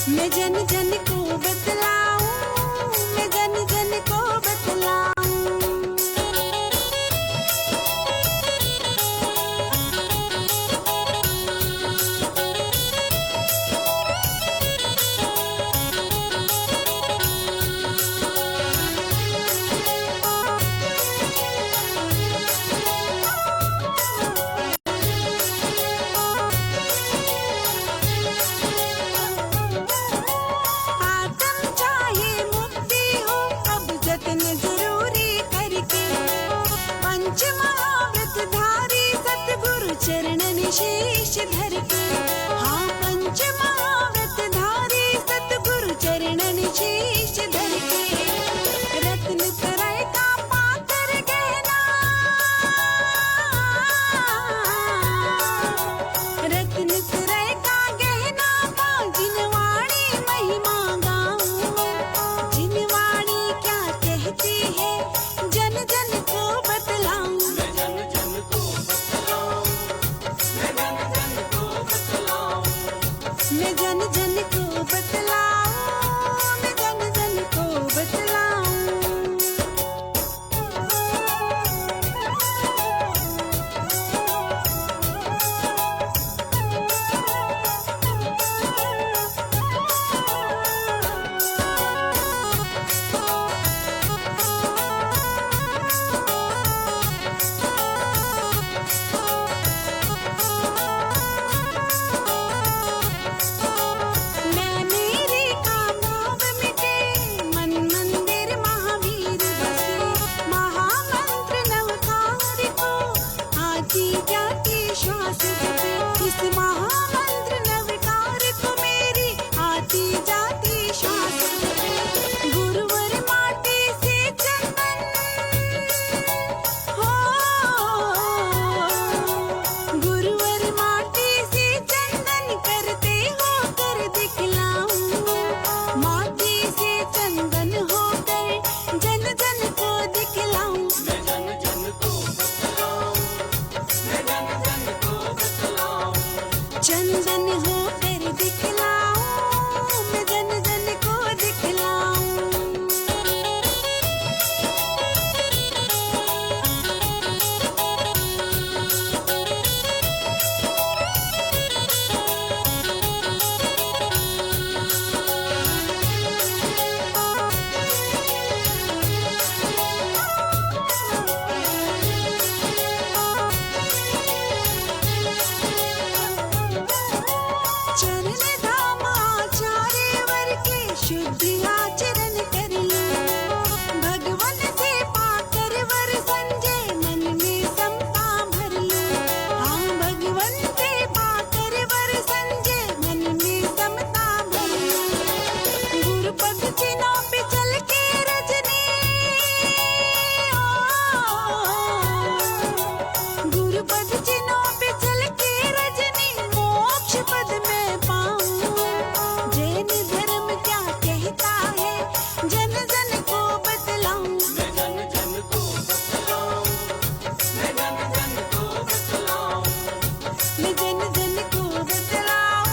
मैं जन जन को बतलाऊं, मैं जन जन को बतलाऊं। चरणन शीश धर के, हाँ पंच महाव्रत धारी सतगुरु चरणन शीश धर के। रत्न तरय का पाकर गहना, रत्न तरय का गहना पा जिनवाणी महिमा गाऊं। जिनवाणी क्या कहती है जन जन को बतलाऊं। मैं जन जन को बतलाऊं, मैं जन जन को बतलाऊं। चंदन होकर दिखलाऊं, मैं जन जन को दिखलाऊं। चरण धाम आचार्य वर के शुद्धि आचरण कर लूं। भगवन से पाकर वर संजय मन में समता भर लूं। हाँ भगवन से पाकर वर संजय मन में समता भर लूं। गुरुपद चिन्हों पे चल के रजनी, गुरुपद चिन्हों पे चल के रजनी मोक्ष पद में जैन धर्म क्या कहता है जन जन को बतलाऊं। मैं जन जन को बतलाऊं, मैं जन जन को बतलाऊं। मैं जन जन को बतलाऊं,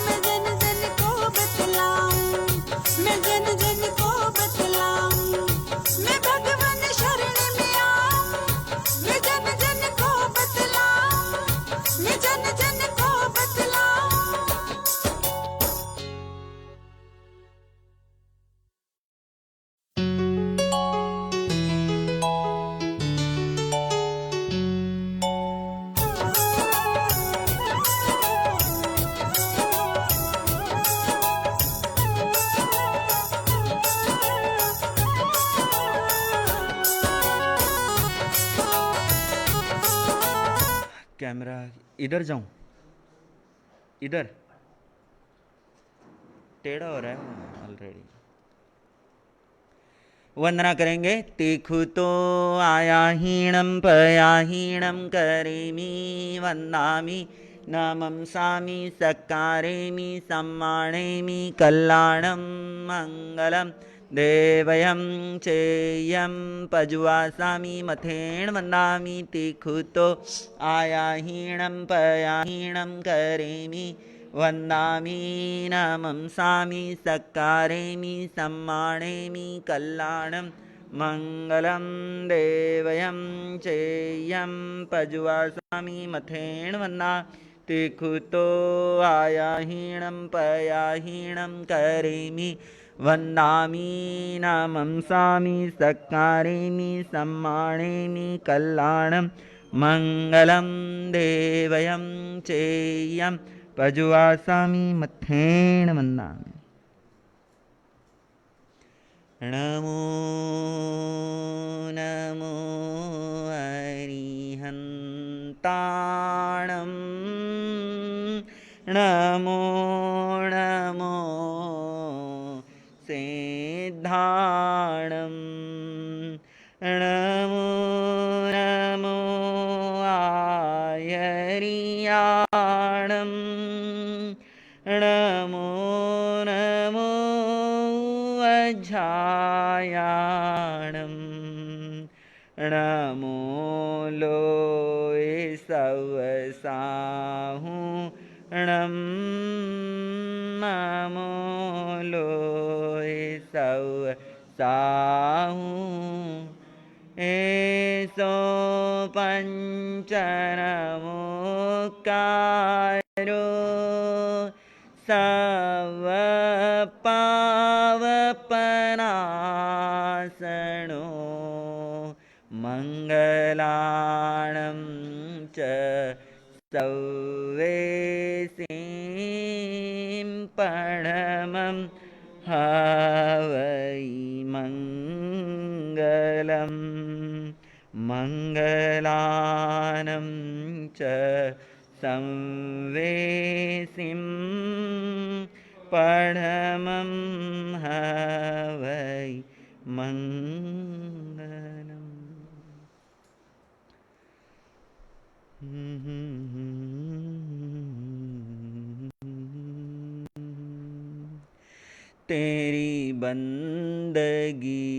मैं जन जन को बतलाऊं। मैं जन जन को बतलाऊं। मैं भगवान शरण में आऊं, मैं जन जन को बतलाऊं। मैं जन जन को बतलाऊं। कैमरा इधर जाऊं, इधर टेढ़ा हो रहा है ऑलरेडी। वंदना करेंगे। तीखु तो आया हीणम पया हीणम करेमि वंदामि नमं सामि सकारेमि सम्मानेमि कल्याणं मंगलम देवयं चेयं पजुवासामि मथेन वंदामि तीखु तो आया हीणं पया हीणं करेमि वन्दामि नमंसामि सत्कारयामि सम्मानयामि कल्याणं मङ्गलं देवयं चेयं पजुवासामि मथेन वन्दा तिखुतो आयाहीणं पयाहीणं करेमि वन्दामि नमंसामि सत्कारयामि सम्मानयामि कल्याणं मङ्गलं देवयं चेयं पजुवासामि मथेन वन्दामि। नमो नमो अरिहन्ताणं नमो नमो सिद्धाणं नमो नमो आयर्याणं नमो नमो अजायाणं नमो लोय सवसाहुणं नमो लोय सवसाहु एसो पंचनमोकारो सर्वपावपनाशनो मङ्गलाणं च सव्वेसिं परमं हवै मङ्गलं मङ्गलानं च संवेसिं परमं हवै मङ्गलम्। तेरी बंदगी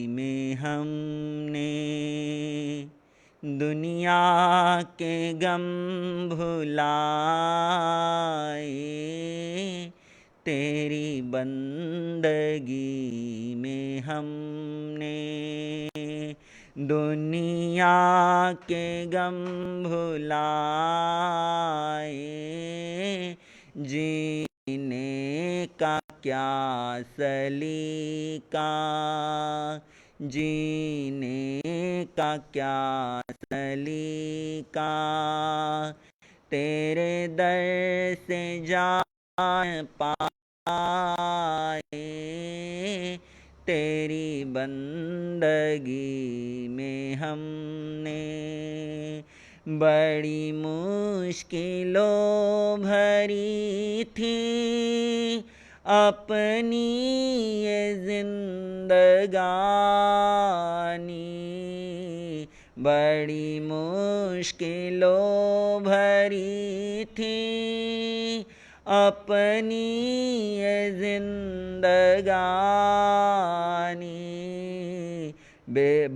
में हमने दुनिया के गम भुलाए, तेरी बंदगी में हमने दुनिया के गम भुलाए, जीने का क्या सलीका, जीने का क्या सलीका, तेरे दर से जान पाए, तेरी बंदगी में हमने बड़ी मुश्किलों भरी थी अपनी ये जिंदगानी, बड़ी मुश्किलों भरी थी अपनी ये जिंदगानी,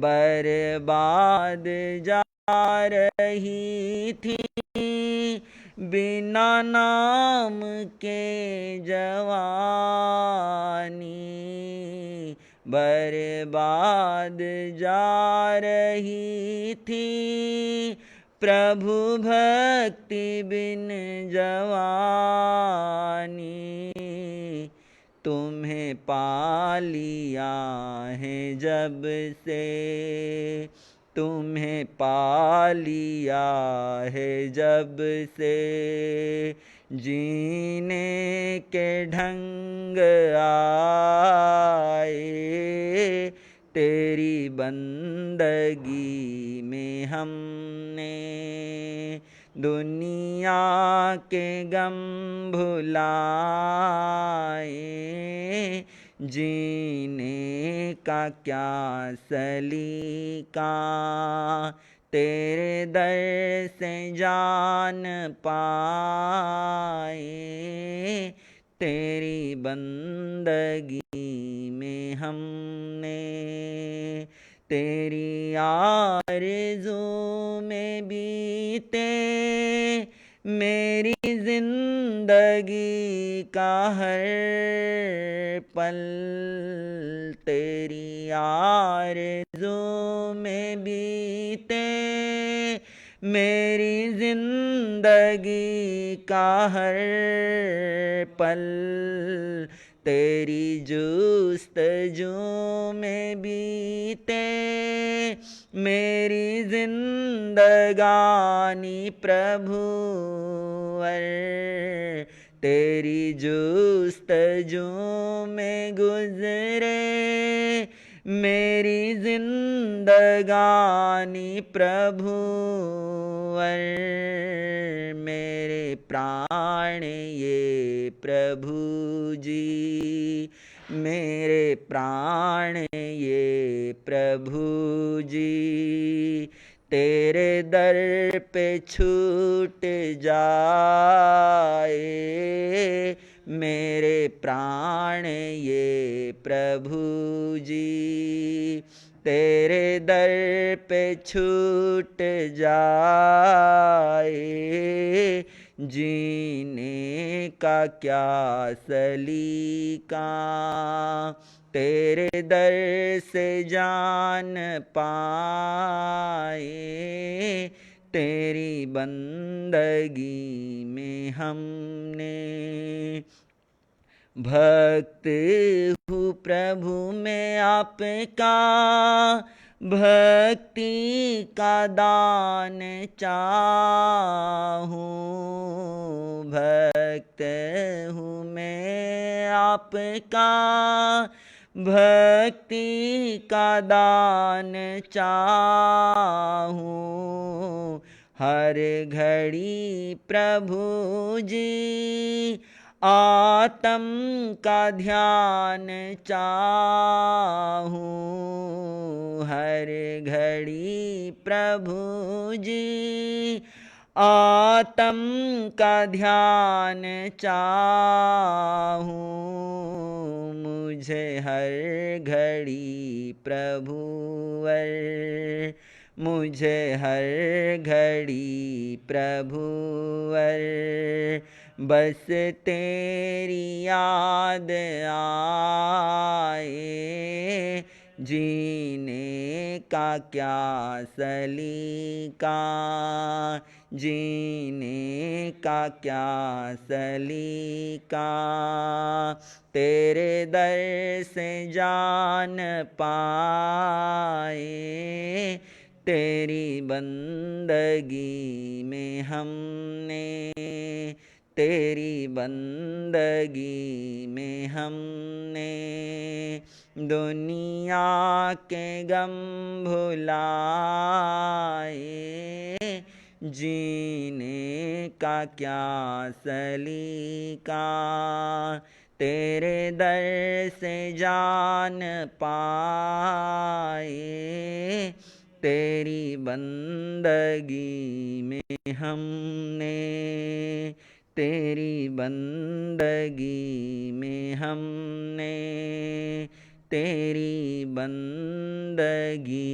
बर्बाद जा रही थी बिना नाम के जवानी, बर्बाद जा रही थी प्रभु भक्ति बिन जवानी, तुम्हें पा लिया है जब से, तुम्हें पा लिया है जब से, जीने के ढंग आए, तेरी बंदगी में हमने दुनिया के गम भुलाए, जीने का क्या सलीका, तेरे दर से जान पाए, तेरी बंदगी में हमने तेरी आरज़ू में बीते मेरी जिंदगी का हर पल तेरी आरज़ू में बीते, मेरी जिंदगी का हर पल तेरी जुस्तजू में बीते, मेरी जिंदगानी प्रभुवर तेरी जुस्तजू में गुजरे, मेरी जिंदगानी प्रभुवर मेरे प्राण ये प्रभु जी, मेरे प्राण ये प्रभु जी, तेरे दर पे छूट जाए, मेरे प्राण ये प्रभु जी, तेरे दर पे छूट जाए, जीने का क्या सलीका तेरे दर से जान पाए, तेरी बंदगी में हमने भक्त हूँ प्रभु मैं आपका, भक्ति का दान चाहूँ, भक्त हूँ मैं आपका, भक्ति का दान चाहूँ, हर घड़ी प्रभु जी आत्म का ध्यान चाहूँ, हर घड़ी प्रभु जी आत्म का ध्यान चाहूँ, मुझे हर घड़ी प्रभुवर, मुझे हर घड़ी प्रभुवर बस तेरी याद आए, जीने का क्या सलीका, जीने का क्या सलीका, तेरे दर से जान पाए, तेरी बंदगी में हमने, तेरी बंदगी में हमने दुनिया के गम भुलाए, जीने का क्या सलीका, तेरे दर से जान पाए, तेरी बंदगी में हमने, तेरी बंदगी में हमने, तेरी बंदगी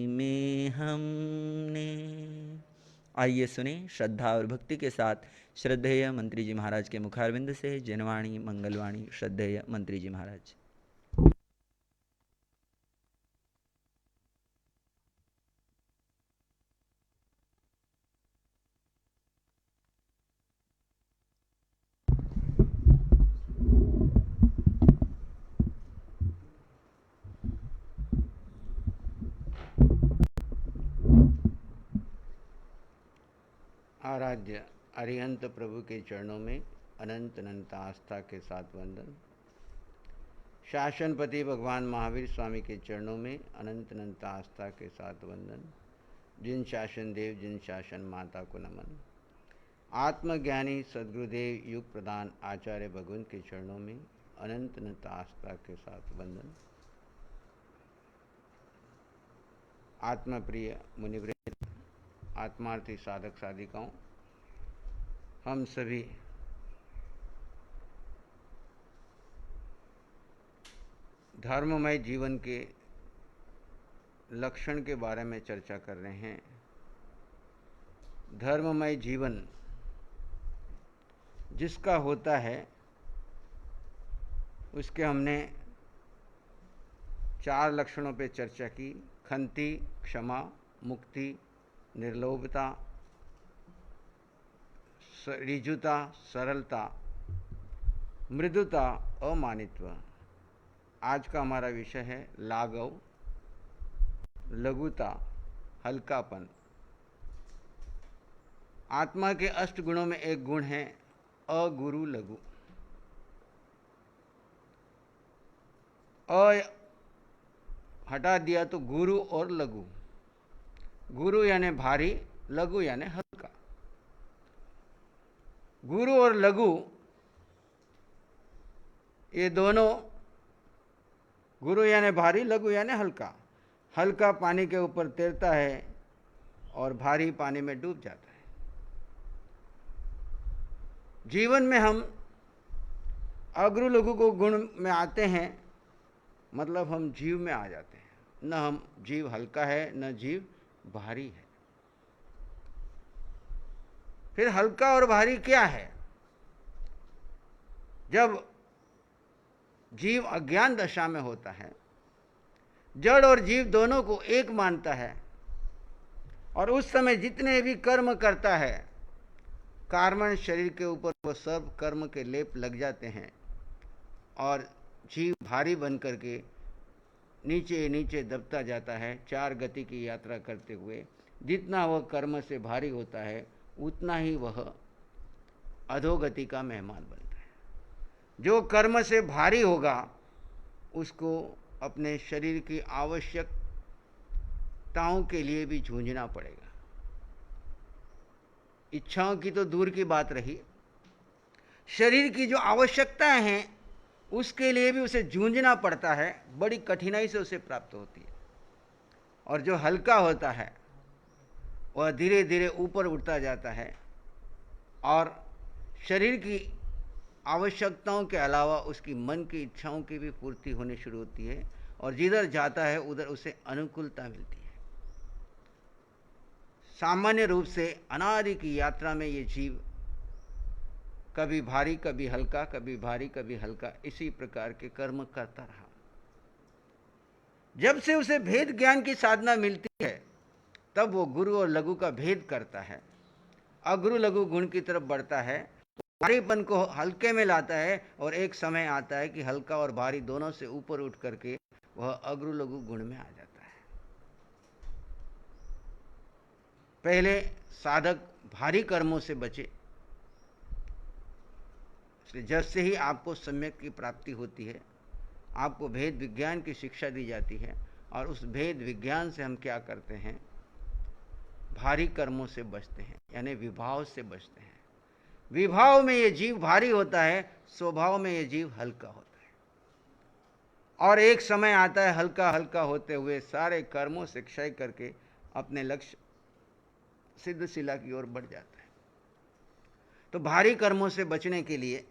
में हमने। आइए सुने श्रद्धा और भक्ति के साथ श्रद्धेय मंत्री जी महाराज के मुखारविंद से जनवाणी मंगलवाणी। श्रद्धेय मंत्री जी महाराज। आराध्य अरिहंत प्रभु के चरणों में अनंत अनंत आस्था के साथ वंदन। शासनपति भगवान महावीर स्वामी के चरणों में अनंत अनंत आस्था के साथ वंदन। जिन शासन देव जिन शासन माता को नमन। आत्मज्ञानी सद्गुरुदेव युग प्रधान आचार्य भगवंत के चरणों में अनंत अनंत आस्था के साथ वंदन। आत्मप्रिय मुनिवृंद, आत्मार्थी साधक साधिकाओं, हम सभी धर्ममय जीवन के लक्षण के बारे में चर्चा कर रहे हैं। धर्ममय जीवन जिसका होता है उसके हमने 4 लक्षणों पे चर्चा की। खंति, क्षमा, मुक्ति, निर्लोभता, ऋजुता, सरलता, मृदुता, अमानित्व। आज का हमारा विषय है लाघव, लघुता, हल्कापन। आत्मा के 8 गुणों में एक गुण है अगुरु लघु। अ हटा दिया तो गुरु और लघु। गुरु यानी भारी, लघु यानी हल्का। गुरु और लघु ये दोनों, गुरु यानी भारी, लघु यानी हल्का। हल्का पानी के ऊपर तैरता है और भारी पानी में डूब जाता है। जीवन में हम अगुरु लघु को गुण में आते हैं, मतलब हम जीव में आ जाते हैं। न हम जीव हल्का है, न जीव भारी है। फिर हल्का और भारी क्या है? जब जीव अज्ञान दशा में होता है, जड़ और जीव दोनों को एक मानता है, और उस समय जितने भी कर्म करता है, कार्बन शरीर के ऊपर वो सब कर्म के लेप लग जाते हैं, और जीव भारी बन करके नीचे नीचे दबता जाता है। 4 गति की यात्रा करते हुए जितना वह कर्म से भारी होता है, उतना ही वह अधोगति का मेहमान बनता है। जो कर्म से भारी होगा उसको अपने शरीर की आवश्यकताओं के लिए भी जूझना पड़ेगा। इच्छाओं की तो दूर की बात रही, शरीर की जो आवश्यकताएं हैं उसके लिए भी उसे जूझना पड़ता है, बड़ी कठिनाई से उसे प्राप्त होती है। और जो हल्का होता है वह धीरे धीरे ऊपर उठता जाता है, और शरीर की आवश्यकताओं के अलावा उसकी मन की इच्छाओं की भी पूर्ति होनी शुरू होती है, और जिधर जाता है उधर उसे अनुकूलता मिलती है। सामान्य रूप से अनादि की यात्रा में ये जीव कभी भारी कभी हल्का, कभी भारी कभी हल्का, इसी प्रकार के कर्म करता रहा। जब से उसे भेद ज्ञान की साधना मिलती है, तब वो गुरु और लघु का भेद करता है, अगुरु लघु गुण की तरफ बढ़ता है, भारीपन को हल्के में लाता है, और एक समय आता है कि हल्का और भारी दोनों से ऊपर उठ करके वह अगुरु लघु गुण में आ जाता है। पहले साधक भारी कर्मों से बचे, इसलिए जब से ही आपको सम्यक की प्राप्ति होती है, आपको भेद विज्ञान की शिक्षा दी जाती है, और उस भेद विज्ञान से हम क्या करते हैं? भारी कर्मों से बचते हैं, यानी विभाव से बचते हैं। विभाव में ये जीव भारी होता है, स्वभाव में ये जीव हल्का होता है, और एक समय आता है हल्का हल्का होते हुए सारे कर्मों से क्षय करके अपने लक्ष्य सिद्ध शिला की ओर बढ़ जाता है। तो भारी कर्मों से बचने के लिए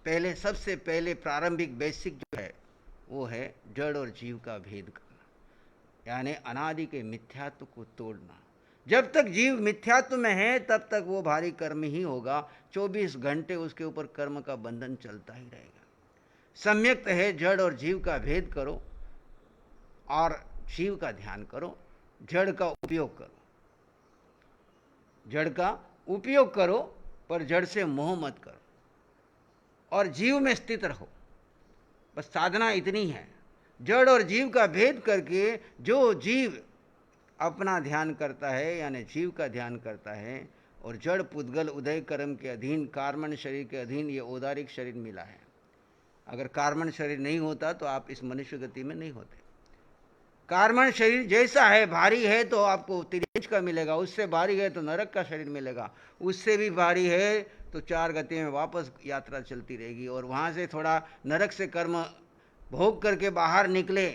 पहले, सबसे पहले प्रारंभिक बेसिक जो है वो है जड़ और जीव का भेद करना, यानी अनादि के मिथ्यात्व को तोड़ना। जब तक जीव मिथ्यात्व में है तब तक वो भारी कर्म ही होगा। 24 घंटे उसके ऊपर कर्म का बंधन चलता ही रहेगा। सम्यक है जड़ और जीव का भेद करो और जीव का ध्यान करो, जड़ का उपयोग करो। जड़ का उपयोग करो पर जड़ से मोह मत करो, और जीव में स्थित रहो। बस साधना इतनी है, जड़ और जीव का भेद करके जो जीव अपना ध्यान करता है, यानी जीव का ध्यान करता है, और जड़ पुद्गल उदय कर्म के अधीन, कार्बन शरीर के अधीन ये औदारिक शरीर मिला है। अगर कार्बन शरीर नहीं होता तो आप इस मनुष्य गति में नहीं होते। कार्बन शरीर जैसा है, भारी है तो आपको तिर्यंच का मिलेगा, उससे भारी है तो नरक का शरीर मिलेगा, उससे भी भारी है तो 4 गति में वापस यात्रा चलती रहेगी, और वहाँ से थोड़ा नरक से कर्म भोग करके बाहर निकले,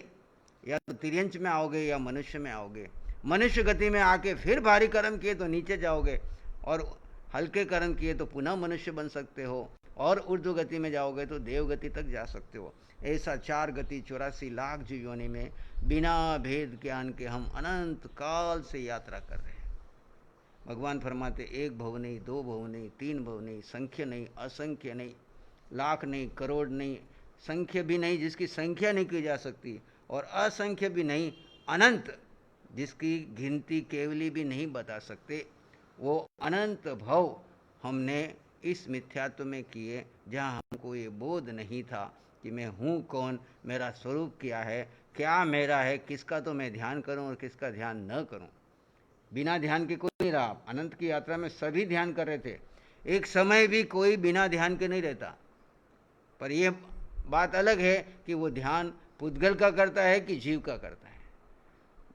या तो तिर्यंच में आओगे या मनुष्य में आओगे। मनुष्य गति में आके फिर भारी कर्म किए तो नीचे जाओगे, और हल्के कर्म किए तो पुनः मनुष्य बन सकते हो, और ऊर्ध्व गति में जाओगे तो देव गति तक जा सकते हो। ऐसा 4 गति 84 लाख जीवों में बिना भेद ज्ञान के हम अनंत काल से यात्रा कर रहे हैं। भगवान फरमाते एक भव नहीं, दो भव नहीं, तीन भव नहीं, संख्य नहीं, असंख्य नहीं, लाख नहीं, करोड़ नहीं, संख्य भी नहीं जिसकी संख्या नहीं की जा सकती, और असंख्य भी नहीं, अनंत जिसकी गिनती केवली भी नहीं बता सकते, वो अनंत भव हमने इस मिथ्यात्व में किए, जहाँ हमको ये बोध नहीं था कि मैं हूँ कौन, मेरा स्वरूप क्या है, क्या मेरा है, किसका तो मैं ध्यान करूं और किसका ध्यान न करूं। बिना ध्यान के कोई नहीं रहा। अनंत की यात्रा में सभी ध्यान कर रहे थे, एक समय भी कोई बिना ध्यान के नहीं रहता। पर यह बात अलग है कि वो ध्यान पुद्गल का करता है कि जीव का करता है।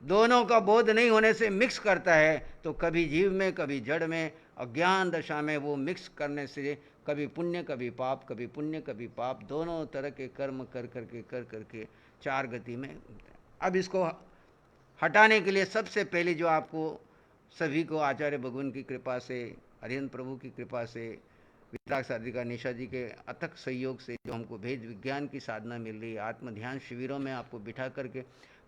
दोनों का बोध नहीं होने से मिक्स करता है, तो कभी जीव में कभी जड़ में, अज्ञान दशा में वो मिक्स करने से कभी पुण्य कभी पाप, कभी पुण्य कभी पाप, दोनों तरह के कर्म कर करके चार गति में। अब इसको हटाने के लिए सबसे पहले जो आपको सभी को आचार्य भगवान की कृपा से, हरिहंत प्रभु की कृपा से, वितराग साधिका निशा जी के अथक सहयोग से जो हमको भेद विज्ञान की साधना मिल रही है, आत्म ध्यान शिविरों में आपको बिठा करके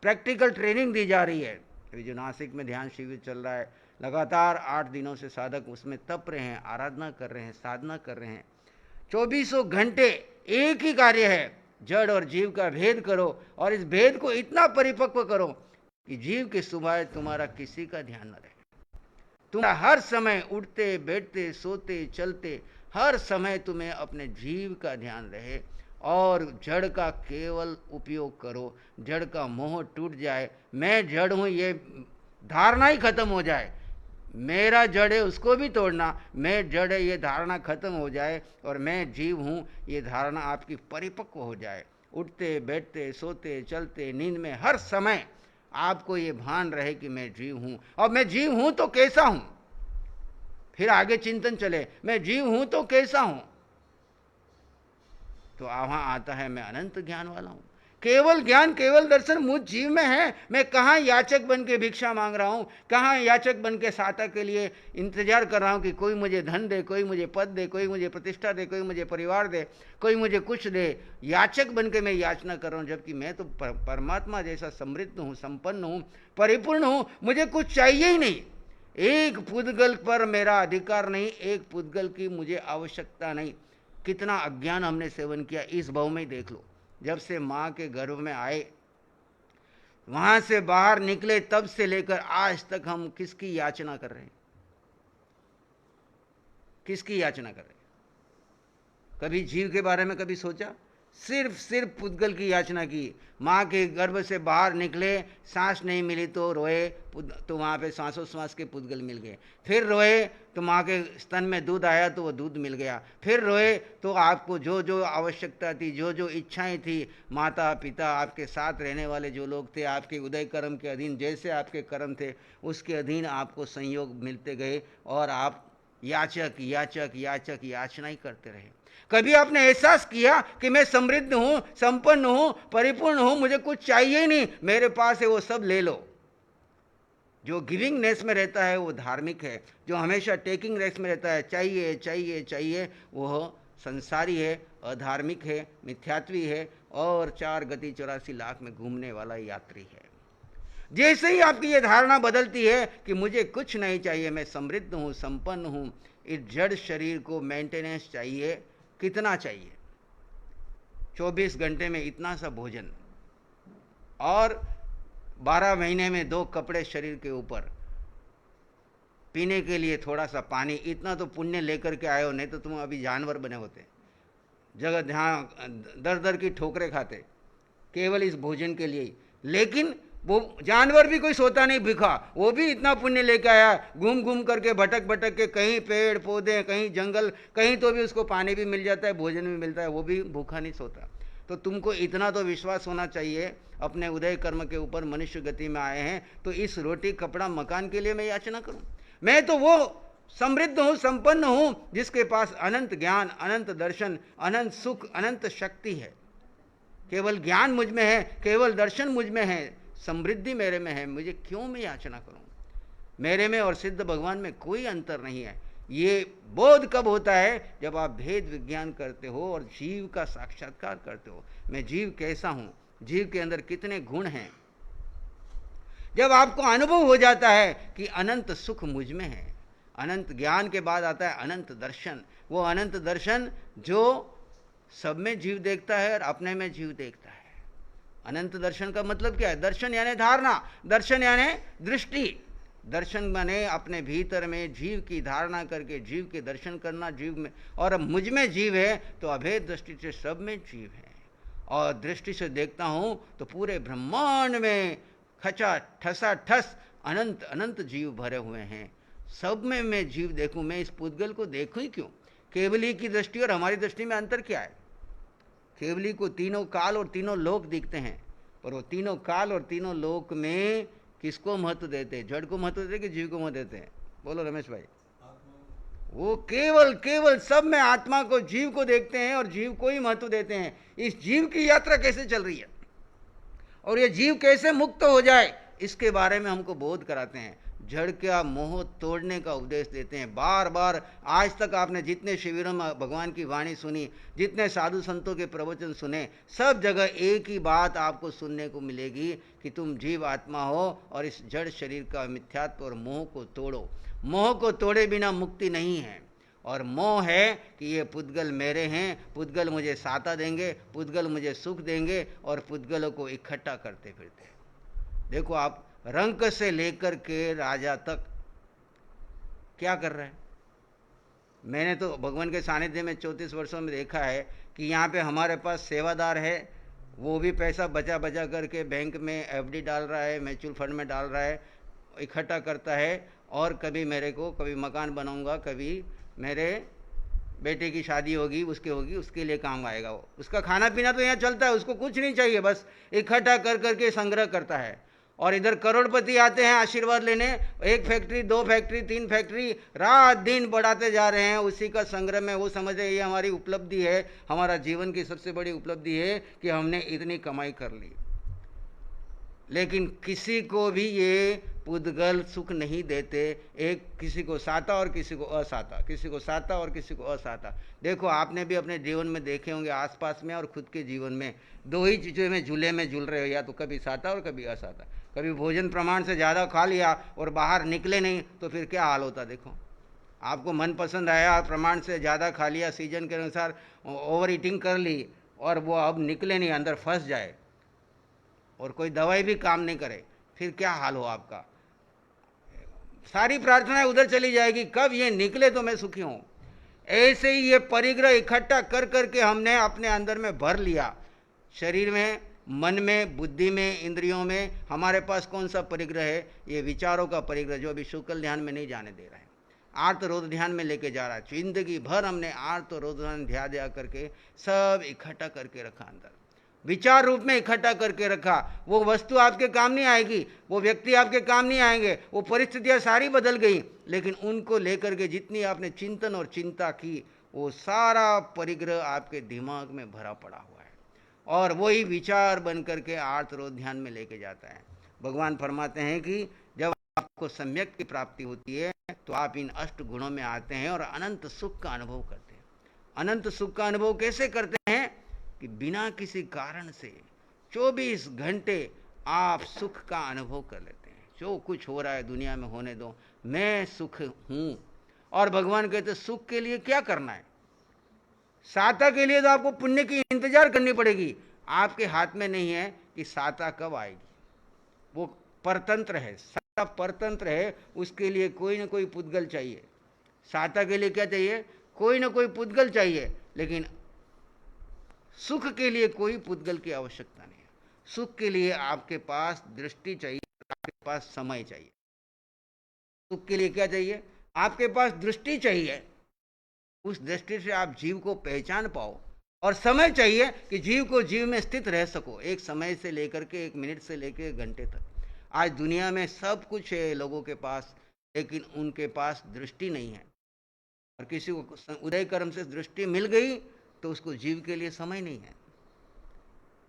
प्रैक्टिकल ट्रेनिंग दी जा रही है। अभी जो नासिक में ध्यान शिविर चल रहा है, लगातार 8 दिनों से साधक उसमें तप रहे हैं, आराधना कर रहे हैं, साधना कर रहे हैं। 24 घंटे एक ही कार्य है, जड़ और जीव का भेद करो, और इस भेद को इतना परिपक्व करो कि जीव के सिवाय तुम्हारा किसी का ध्यान न रहे। तुम्हारा हर समय उठते बैठते सोते चलते हर समय तुम्हें अपने जीव का ध्यान रहे, और जड़ का केवल उपयोग करो। जड़ का मोह टूट जाए, मैं जड़ हूं ये धारणा ही खत्म हो जाए। मेरा जड़ है उसको भी तोड़ना, मैं जड़ है ये धारणा खत्म हो जाए, और मैं जीव हूं ये धारणा आपकी परिपक्व हो जाए। उठते बैठते सोते चलते नींद में हर समय आपको ये भान रहे कि मैं जीव हूं। और मैं जीव हूं तो कैसा हूं, फिर आगे चिंतन चले, मैं जीव हूं तो कैसा हूं, तो वहां आता है मैं अनंत ज्ञान वाला हूं। केवल ज्ञान केवल दर्शन मुझ जीव में है। मैं कहाँ याचक बन के भिक्षा मांग रहा हूँ, कहाँ याचक बन के साता के लिए इंतजार कर रहा हूँ कि कोई मुझे धन दे, कोई मुझे पद दे, कोई मुझे प्रतिष्ठा दे, कोई मुझे परिवार दे, कोई मुझे कुछ दे। याचक बन के मैं याचना कर रहा हूँ, जबकि मैं तो परमात्मा जैसा समृद्ध हूँ, संपन्न हूँ, परिपूर्ण हूँ। मुझे कुछ चाहिए ही नहीं। एक पुद्गल पर मेरा अधिकार नहीं, एक पुद्गल की मुझे आवश्यकता नहीं। कितना अज्ञान हमने सेवन किया इस भाव में देख लो। जब से माँ के गर्भ में आए, वहां से बाहर निकले, तब से लेकर आज तक हम किसकी याचना कर रहे हैं, किसकी याचना कर रहे हैं? कभी जीव के बारे में कभी सोचा? सिर्फ पुद्गल की याचना की। माँ के गर्भ से बाहर निकले, सांस नहीं मिली तो रोए, तो वहाँ पे सांसोश्वास के पुद्गल मिल गए। फिर रोए तो माँ के स्तन में दूध आया तो वो दूध मिल गया। फिर रोए तो आपको जो जो आवश्यकता थी, जो जो इच्छाएं थी, माता पिता, आपके साथ रहने वाले जो लोग थे, आपके उदय कर्म के अधीन जैसे आपके कर्म थे, उसके अधीन आपको संयोग मिलते गए, और आप याचक याचक याचक याचना ही करते रहे। कभी आपने एहसास किया कि मैं समृद्ध हूं, संपन्न हूं, परिपूर्ण हूं, मुझे कुछ चाहिए ही नहीं, मेरे पास है वो सब ले लो? जो गिविंग नेस में रहता है वो धार्मिक है। जो हमेशा टेकिंग नेस में रहता है, चाहिए चाहिए चाहिए, वो संसारी है, अधार्मिक है, मिथ्यात्वी है, और 4 गति 84 लाख में घूमने वाला यात्री है। जैसे ही आपकी ये धारणा बदलती है कि मुझे कुछ नहीं चाहिए, मैं समृद्ध हूं, संपन्न हूं, इस जड़ शरीर को मेंटेनेंस चाहिए। कितना चाहिए? 24 घंटे में इतना सा भोजन, और 12 महीने में 2 कपड़े शरीर के ऊपर, पीने के लिए थोड़ा सा पानी। इतना तो पुण्य लेकर के आए हो, नहीं तो तुम अभी जानवर बने होते, जगह जहाँ दर दर की ठोकरें खाते, केवल इस भोजन के लिए ही। लेकिन वो जानवर भी कोई सोता नहीं भूखा, वो भी इतना पुण्य लेके आया, घूम घूम करके भटक के, कहीं पेड़ पौधे, कहीं जंगल, कहीं तो भी उसको पानी भी मिल जाता है, भोजन भी मिलता है, वो भी भूखा नहीं सोता। तो तुमको इतना तो विश्वास होना चाहिए अपने उदय कर्म के ऊपर। मनुष्य गति में आए हैं तो इस रोटी कपड़ा मकान के लिए मैं याचना करूं? मैं तो वो समृद्ध हूं, संपन्न हूं, जिसके पास अनंत ज्ञान, अनंत दर्शन, अनंत सुख, अनंत शक्ति है। केवल ज्ञान मुझ में है, केवल दर्शन मुझ में है, समृद्धि मेरे में है, मुझे क्यों मैं याचना करूं? मेरे में और सिद्ध भगवान में कोई अंतर नहीं है। ये बोध कब होता है? जब आप भेद विज्ञान करते हो और जीव का साक्षात्कार करते हो। मैं जीव कैसा हूं, जीव के अंदर कितने गुण हैं। जब आपको अनुभव हो जाता है कि अनंत सुख मुझ में है, अनंत ज्ञान के बाद आता है अनंत दर्शन। वो अनंत दर्शन जो सब में जीव देखता है और अपने में जीव देखता है। अनंत दर्शन का मतलब क्या है? दर्शन यानी धारणा, दर्शन यानी दृष्टि। दर्शन माने अपने भीतर में जीव की धारणा करके जीव के दर्शन करना, जीव में, और अब मुझ में जीव है तो अभेद दृष्टि से सब में जीव है। और दृष्टि से देखता हूं तो पूरे ब्रह्मांड में खचा ठसा ठस अनंत अनंत जीव भरे हुए हैं। सब में मैं जीव देखूं, मैं इस पुद्गल को देखूं ही क्यों? केवली की दृष्टि और हमारी दृष्टि में अंतर क्या है? केवली को तीनों काल और तीनों लोक दिखते हैं, पर वो तीनों काल और तीनों लोक में किसको महत्व देते हैं? जड़ को महत्व देते हैं कि जीव को महत्व देते हैं? बोलो रमेश भाई। वो केवल केवल सब में आत्मा को, जीव को देखते हैं और जीव को ही महत्व देते हैं। इस जीव की यात्रा कैसे चल रही है और ये जीव कैसे मुक्त हो जाए, इसके बारे में हमको बोध कराते हैं। जड़ का मोह तोड़ने का उपदेश देते हैं। बार बार आज तक आपने जितने शिविरों में भगवान की वाणी सुनी, जितने साधु संतों के प्रवचन सुने, सब जगह एक ही बात आपको सुनने को मिलेगी कि तुम जीव आत्मा हो और इस जड़ शरीर का मिथ्यात्व और मोह को तोड़ो। मोह को तोड़े बिना मुक्ति नहीं है। और मोह है कि ये पुद्गल मेरे हैं, पुद्गल मुझे साता देंगे, पुद्गल मुझे सुख देंगे, और पुद्गलों को इकट्ठा करते फिरते। देखो आप रंक से लेकर के राजा तक क्या कर रहे हैं। मैंने तो भगवान के सानिध्य में 34 वर्षों में देखा है कि यहाँ पे हमारे पास सेवादार है, वो भी पैसा बचा बचा करके बैंक में एफडी डाल रहा है, म्यूचुअल फंड में डाल रहा है, इकट्ठा करता है, और कभी मेरे को, कभी मकान बनाऊंगा, कभी मेरे बेटे की शादी होगी, उसके लिए काम आएगा। वो उसका खाना पीना तो यहाँ चलता है, उसको कुछ नहीं चाहिए, बस इकट्ठा कर करके संग्रह करता है। और इधर करोड़पति आते हैं आशीर्वाद लेने, 1 फैक्ट्री, 2 फैक्ट्री, 3 फैक्ट्री रात दिन बढ़ाते जा रहे हैं उसी का संग्रह में। वो समझ रहे ये हमारी उपलब्धि है, हमारा जीवन की सबसे बड़ी उपलब्धि है कि हमने इतनी कमाई कर ली। लेकिन किसी को भी ये पुद्गल सुख नहीं देते। एक किसी को साता और किसी को असाता, किसी को साता और किसी को असाता। देखो आपने भी अपने जीवन में देखे होंगे, आसपास में और खुद के जीवन में, दो ही चीज़ों में झूले में झूल रहे हो, या तो कभी साता और कभी असाता। कभी भोजन प्रमाण से ज़्यादा खा लिया और बाहर निकले नहीं तो फिर क्या हाल होता। देखो आपको मनपसंद आया, प्रमाण से ज़्यादा खा लिया, सीजन के अनुसार ओवर ईटिंग कर ली, और वो अब निकले नहीं, अंदर फंस जाए और कोई दवाई भी काम नहीं करे, फिर क्या हाल हो आपका। सारी प्रार्थनाएं उधर चली जाएगी, कब ये निकले तो मैं सुखी हूं। ऐसे ही ये परिग्रह इकट्ठा कर करके हमने अपने अंदर में भर लिया। शरीर में, मन में, बुद्धि में, इंद्रियों में हमारे पास कौन सा परिग्रह है? ये विचारों का परिग्रह, जो अभी शुक्ल ध्यान में नहीं जाने दे रहा है, आर्त रोध ध्यान में लेके जा रहा है। जिंदगी भर हमने आर्त रोध ध्यान दिया करके सब इकट्ठा करके रखा, अंदर विचार रूप में इकट्ठा करके रखा। वो वस्तु आपके काम नहीं आएगी, वो व्यक्ति आपके काम नहीं आएंगे, वो परिस्थितियां सारी बदल गई, लेकिन उनको लेकर के जितनी आपने चिंतन और चिंता की, वो सारा परिग्रह आपके दिमाग में भरा पड़ा हुआ है, और वही विचार बन करके आर्त रोध ध्यान में लेके जाता है। भगवान फरमाते हैं कि जब आपको सम्यक की प्राप्ति होती है तो आप इन 8 गुणों में आते हैं और अनंत सुख का अनुभव करते हैं। अनंत सुख का अनुभव कैसे करते हैं? कि बिना किसी कारण से 24 घंटे आप सुख का अनुभव कर लेते हैं। जो कुछ हो रहा है दुनिया में होने दो, मैं सुख हूं। और भगवान कहते सुख के लिए क्या करना है? साता के लिए तो आपको पुण्य की इंतजार करनी पड़ेगी, आपके हाथ में नहीं है कि साता कब आएगी। वो परतंत्र है, साता परतंत्र है, उसके लिए कोई ना कोई पुद्गल चाहिए। साता के लिए क्या चाहिए? कोई ना कोई पुद्गल चाहिए, लेकिन सुख के लिए कोई पुद्गल की आवश्यकता नहीं है। सुख के लिए आपके पास दृष्टि चाहिए, आपके पास समय चाहिए। सुख के लिए क्या चाहिए? आपके पास दृष्टि चाहिए, उस दृष्टि से आप जीव को पहचान पाओ, और समय चाहिए कि जीव को जीव में स्थित रह सको, एक समय से लेकर के 1 मिनट से लेकर 1 घंटे तक। आज दुनिया में सब कुछ है लोगों के पास, लेकिन उनके पास दृष्टि नहीं है। और किसी को उदय कर्म से दृष्टि मिल गई तो उसको जीव के लिए समय नहीं है।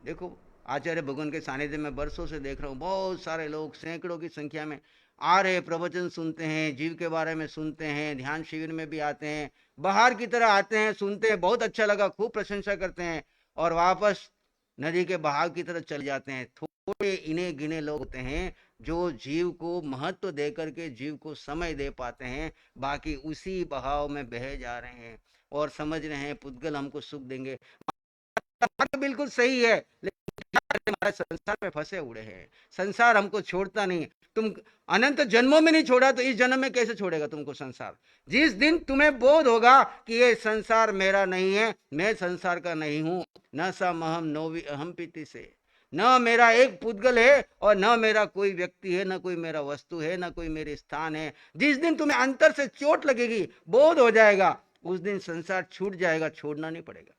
देखो आचार्य भगवान के सानिध्य में वर्षों से देख रहा हूँ, बहुत सारे लोग सैकड़ों की संख्या में आ रहे, प्रवचन सुनते हैं, जीव के बारे में सुनते हैं, ध्यान शिविर में भी आते हैं, बाहर की तरह आते हैं, सुनते हैं, बहुत अच्छा लगा, खूब प्रशंसा करते हैं, और वापस नदी के बहाव की तरह चले जाते हैं। थोड़े इन्हें गिने लोग होते हैं जो जीव को महत्व दे करके जीव को समय दे पाते हैं। बाकी उसी बहाव में बह जा रहे हैं और समझ रहे हैं पुद्गल हमको सुख देंगे। बात तो बिल्कुल सही है, लेकिन हमारे संसार में फंसे उड़े हैं। संसार हमको छोड़ता नहीं। तुम अनंत जन्मों में नहीं छोड़ा तो इस जन्म में कैसे छोड़ेगा तुमको संसार? जिस दिन तुम्हें बोध होगा कि ये संसार मेरा नहीं है, मैं संसार का नहीं हूं, न समहम नोवि अहम पीति से, न मेरा एक पुद्गल है और न मेरा कोई व्यक्ति है, न कोई मेरा वस्तु है, न कोई मेरे स्थान है। जिस दिन तुम्हें अंतर से चोट लगेगी, बोध हो जाएगा, उस दिन संसार छूट जाएगा, छोड़ना नहीं पड़ेगा।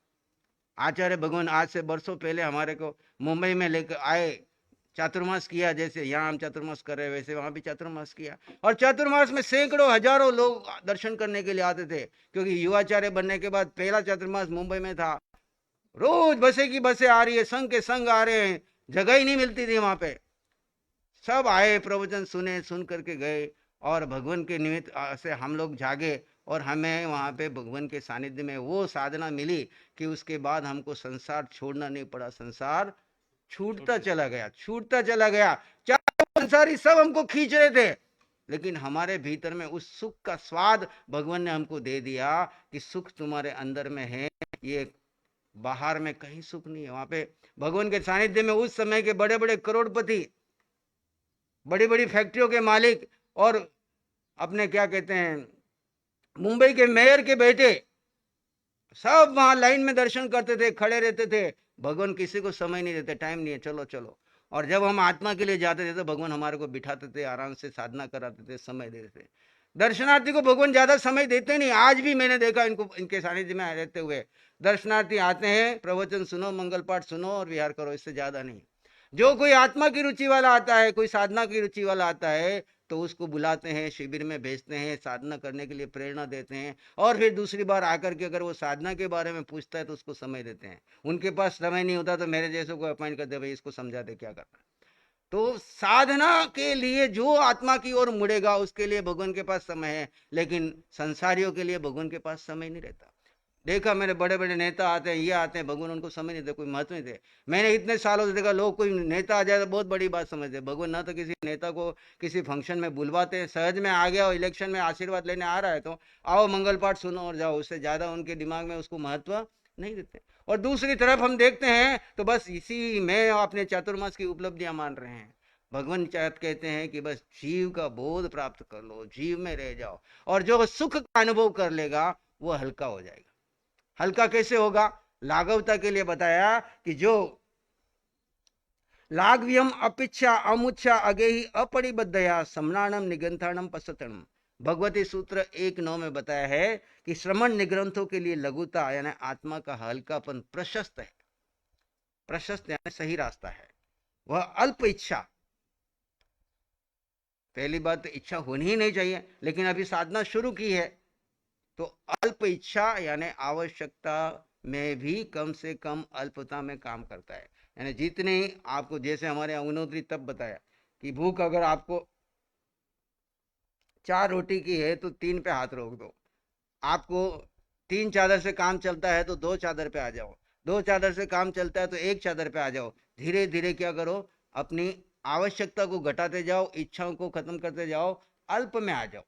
आचार्य भगवान आज से बरसों पहले हमारे को मुंबई में लेकर आए, चातुर्मास किया। जैसे यहाँ हम चातुर्मास कर रहे वैसे वहां भी चातुर्मास किया, और चातुर्मास में सैकड़ों हजारों लोग दर्शन करने के लिए आते थे, क्योंकि युवाचार्य बनने के बाद पहला चातुर्मास मुंबई में था। रोज बसें की बसें आ रही है, संघ के संघ आ रहे हैं, जगह ही नहीं मिलती थी वहां पे। सब आए, प्रवचन सुने, सुन करके गए, और भगवान के निमित्त से हम लोग जागे, और हमें वहाँ पे भगवान के सानिध्य में वो साधना मिली कि उसके बाद हमको संसार छोड़ना नहीं पड़ा। संसार छूटता चला गया, छूटता चला गया। चाहे संसारी सब हमको खींच रहे थे, लेकिन हमारे भीतर में उस सुख का स्वाद भगवान ने हमको दे दिया कि सुख तुम्हारे अंदर में है, ये बाहर में कहीं सुख नहीं है। वहां पे भगवान के सानिध्य में उस समय के बड़े बड़े करोड़पति, बड़ी बड़ी फैक्ट्रियों के मालिक, और अपने क्या कहते हैं मुंबई के मेयर के बेटे, सब वहां लाइन में दर्शन करते थे, खड़े रहते थे। भगवान किसी को समय नहीं देते, टाइम नहीं है, चलो चलो। और जब हम आत्मा के लिए जाते थे तो भगवान हमारे को बिठाते थे, आराम से साधना कराते थे, समय देते थे। दर्शनार्थी को भगवान ज्यादा समय देते नहीं। आज भी मैंने देखा इनको, इनके सानिध्य में रहते हुए दर्शनार्थी आते हैं, प्रवचन सुनो, मंगल पाठ सुनो और विहार करो, इससे ज्यादा नहीं। जो कोई आत्मा की रुचि वाला आता है, कोई साधना की रुचि वाला आता है, तो उसको बुलाते हैं, शिविर में भेजते हैं, साधना करने के लिए प्रेरणा देते हैं, और फिर दूसरी बार आकर के अगर वो साधना के बारे में पूछता है तो उसको समय देते हैं। उनके पास समय नहीं होता तो मेरे जैसे को अपॉइंट कर दे, भाई इसको समझा दे क्या करना। तो साधना के लिए जो आत्मा की ओर मुड़ेगा उसके लिए भगवान के पास समय है, लेकिन संसारियों के लिए भगवान के पास समय नहीं रहता। देखा मेरे बड़े बड़े नेता आते हैं, ये आते हैं, भगवान उनको समय नहीं देते, कोई महत्व नहीं देते। मैंने इतने सालों से देखा, लोग कोई नेता आ जाए तो बहुत बड़ी बात समझते। भगवान ना तो किसी नेता को किसी फंक्शन में बुलवाते हैं, सहज में आ गया और इलेक्शन में आशीर्वाद लेने आ रहा है तो आओ मंगल पाठ सुनो और जाओ, उससे ज्यादा उनके दिमाग में उसको महत्व नहीं देते। और दूसरी तरफ हम देखते हैं तो बस इसी में अपने चातुर्मास की उपलब्धियां मान रहे हैं। भगवान चाहत कहते हैं कि बस जीव का बोध प्राप्त कर लो, जीव में रह जाओ, और जो सुख का अनुभव कर लेगा वो हल्का हो जाएगा। हल्का कैसे होगा? लाघवता के लिए बताया कि जो लाघव्यम अपिच्छा अमुच्छा अगेहि अपरिबद्धया समनानम निगंथानम पसतनम, भगवती सूत्र 1:9 में बताया है कि श्रमण निग्रंथों के लिए लघुता यानी आत्मा का हल्कापन प्रशस्त है। प्रशस्त यानी सही रास्ता है। वह अल्प इच्छा, पहली बात तो इच्छा होनी ही नहीं चाहिए, लेकिन अभी साधना शुरू की है तो अल्प इच्छा यानी आवश्यकता में भी कम से कम अल्पता में काम करता है। यानी जितने आपको, जैसे हमारे यहाँ उनोत्री तब बताया कि भूख अगर आपको 4 रोटी की है तो 3 पे हाथ रोक दो। आपको 3 चादर से काम चलता है तो 2 चादर पे आ जाओ। 2 चादर से काम चलता है तो 1 चादर पे आ जाओ। धीरे धीरे क्या करो, अपनी आवश्यकता को घटाते जाओ, इच्छाओं को खत्म करते जाओ, अल्प में आ जाओ।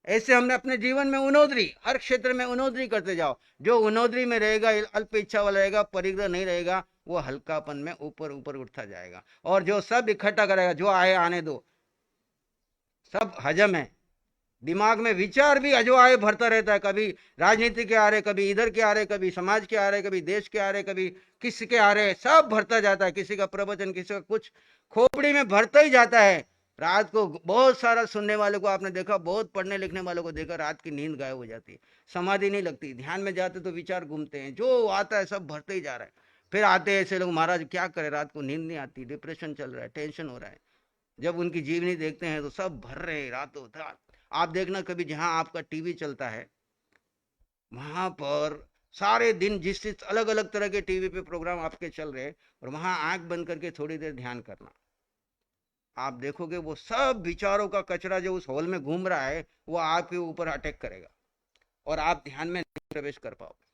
ऐसे हमने अपने जीवन में उन्नोदरी, हर क्षेत्र में उन्नोदरी करते जाओ। जो उन्नोदरी में रहेगा, अल्प इच्छा वाला रहेगा, परिग्रह नहीं रहेगा, वो हल्कापन में ऊपर ऊपर उठता जाएगा। और जो सब इकट्ठा करेगा, जो आए आने दो, सब हजम है। दिमाग में विचार भी जो आए भरता रहता है, कभी राजनीति के आ रहे, कभी इधर के आ रहे, कभी समाज के आ रहे, कभी देश के आ रहे, कभी किसी के आ रहे, सब भरता जाता है। किसी का प्रवचन, किसी का कुछ खोपड़ी में भरता ही जाता है। रात को बहुत सारा सुनने वालों को आपने देखा, बहुत पढ़ने लिखने वालों को देखा, रात की नींद गायब हो जाती है, समाधि नहीं लगती। ध्यान में जाते तो विचार घूमते हैं, जो आता है सब भरते ही जा रहा है। फिर आते हैं ऐसे लोग, महाराज क्या करें, रात को नींद नहीं आती, डिप्रेशन चल रहा है, टेंशन हो रहा है। जब उनकी जीवनी देखते हैं तो सब भर रहे हैं रातों रात। आप देखना कभी जहां आपका टीवी चलता है वहां पर सारे दिन जिस अलग अलग तरह के टीवी पे प्रोग्राम आपके चल रहे, और वहां आंख बंद करके थोड़ी देर ध्यान करना, आप देखोगे वो सब विचारों का कचरा जो उस हॉल में घूम रहा है वो आपके ऊपर अटैक करेगा और आप ध्यान में नहीं प्रवेश कर पाओगे।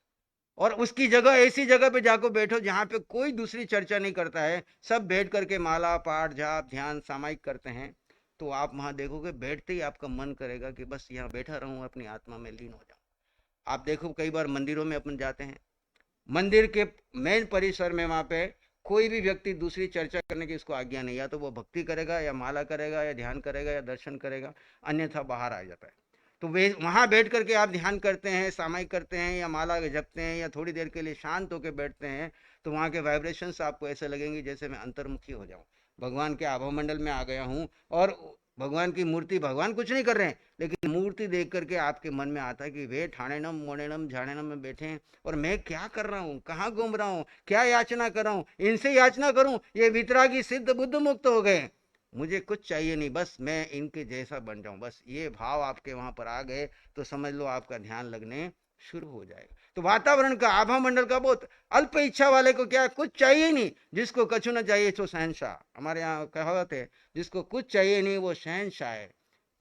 और उसकी जगह ऐसी जगह पे जाकर बैठो जहाँ पे कोई दूसरी चर्चा नहीं करता है, सब बैठ करके माला पाठ जाप ध्यान सामायिक करते हैं, तो आप वहाँ देखोगे बैठते ही आपका मन करेगा कि बस यहाँ बैठा रहूँ, अपनी आत्मा में लीन हो जाऊँ। आप देखो कई बार मंदिरों में अपन जाते हैं, मंदिर के मेन परिसर में वहाँ पे कोई भी व्यक्ति दूसरी चर्चा करने की उसको आज्ञा नहीं, या तो वो भक्ति करेगा या माला करेगा या ध्यान करेगा या दर्शन करेगा, अन्यथा बाहर आ जाता है। तो वे वहाँ बैठ करके आप ध्यान करते हैं, सामायिक करते हैं या माला जपते हैं या थोड़ी देर के लिए शांत होकर बैठते हैं, तो वहाँ के वाइब्रेशंस आपको ऐसे लगेंगे जैसे मैं अंतर्मुखी हो जाऊँ, भगवान के आभा मंडल में आ गया हूँ। और भगवान की मूर्ति, भगवान कुछ नहीं कर रहे हैं, लेकिन मूर्ति देख करके आपके मन में आता है कि वे ठाणेनम मोणेनम झाणेनम में बैठे हैं और मैं क्या कर रहा हूँ, कहाँ घूम रहा हूँ, क्या याचना कर रहा हूँ, इनसे याचना करूँ, ये वितरागी सिद्ध बुद्ध मुक्त हो गए, मुझे कुछ चाहिए नहीं, बस मैं इनके जैसा बन जाऊं, बस ये भाव आपके वहां पर आ गए तो समझ लो आपका ध्यान लगने शुरू हो जाएगा। तो वातावरण का, आभा मंडल का बहुत अल्प इच्छा वाले को क्या कुछ चाहिए नहीं, जिसको कछु न चाहिए सो शहनशाह, हमारे यहाँ कहावत है, जिसको कुछ चाहिए नहीं वो शहनशाह है।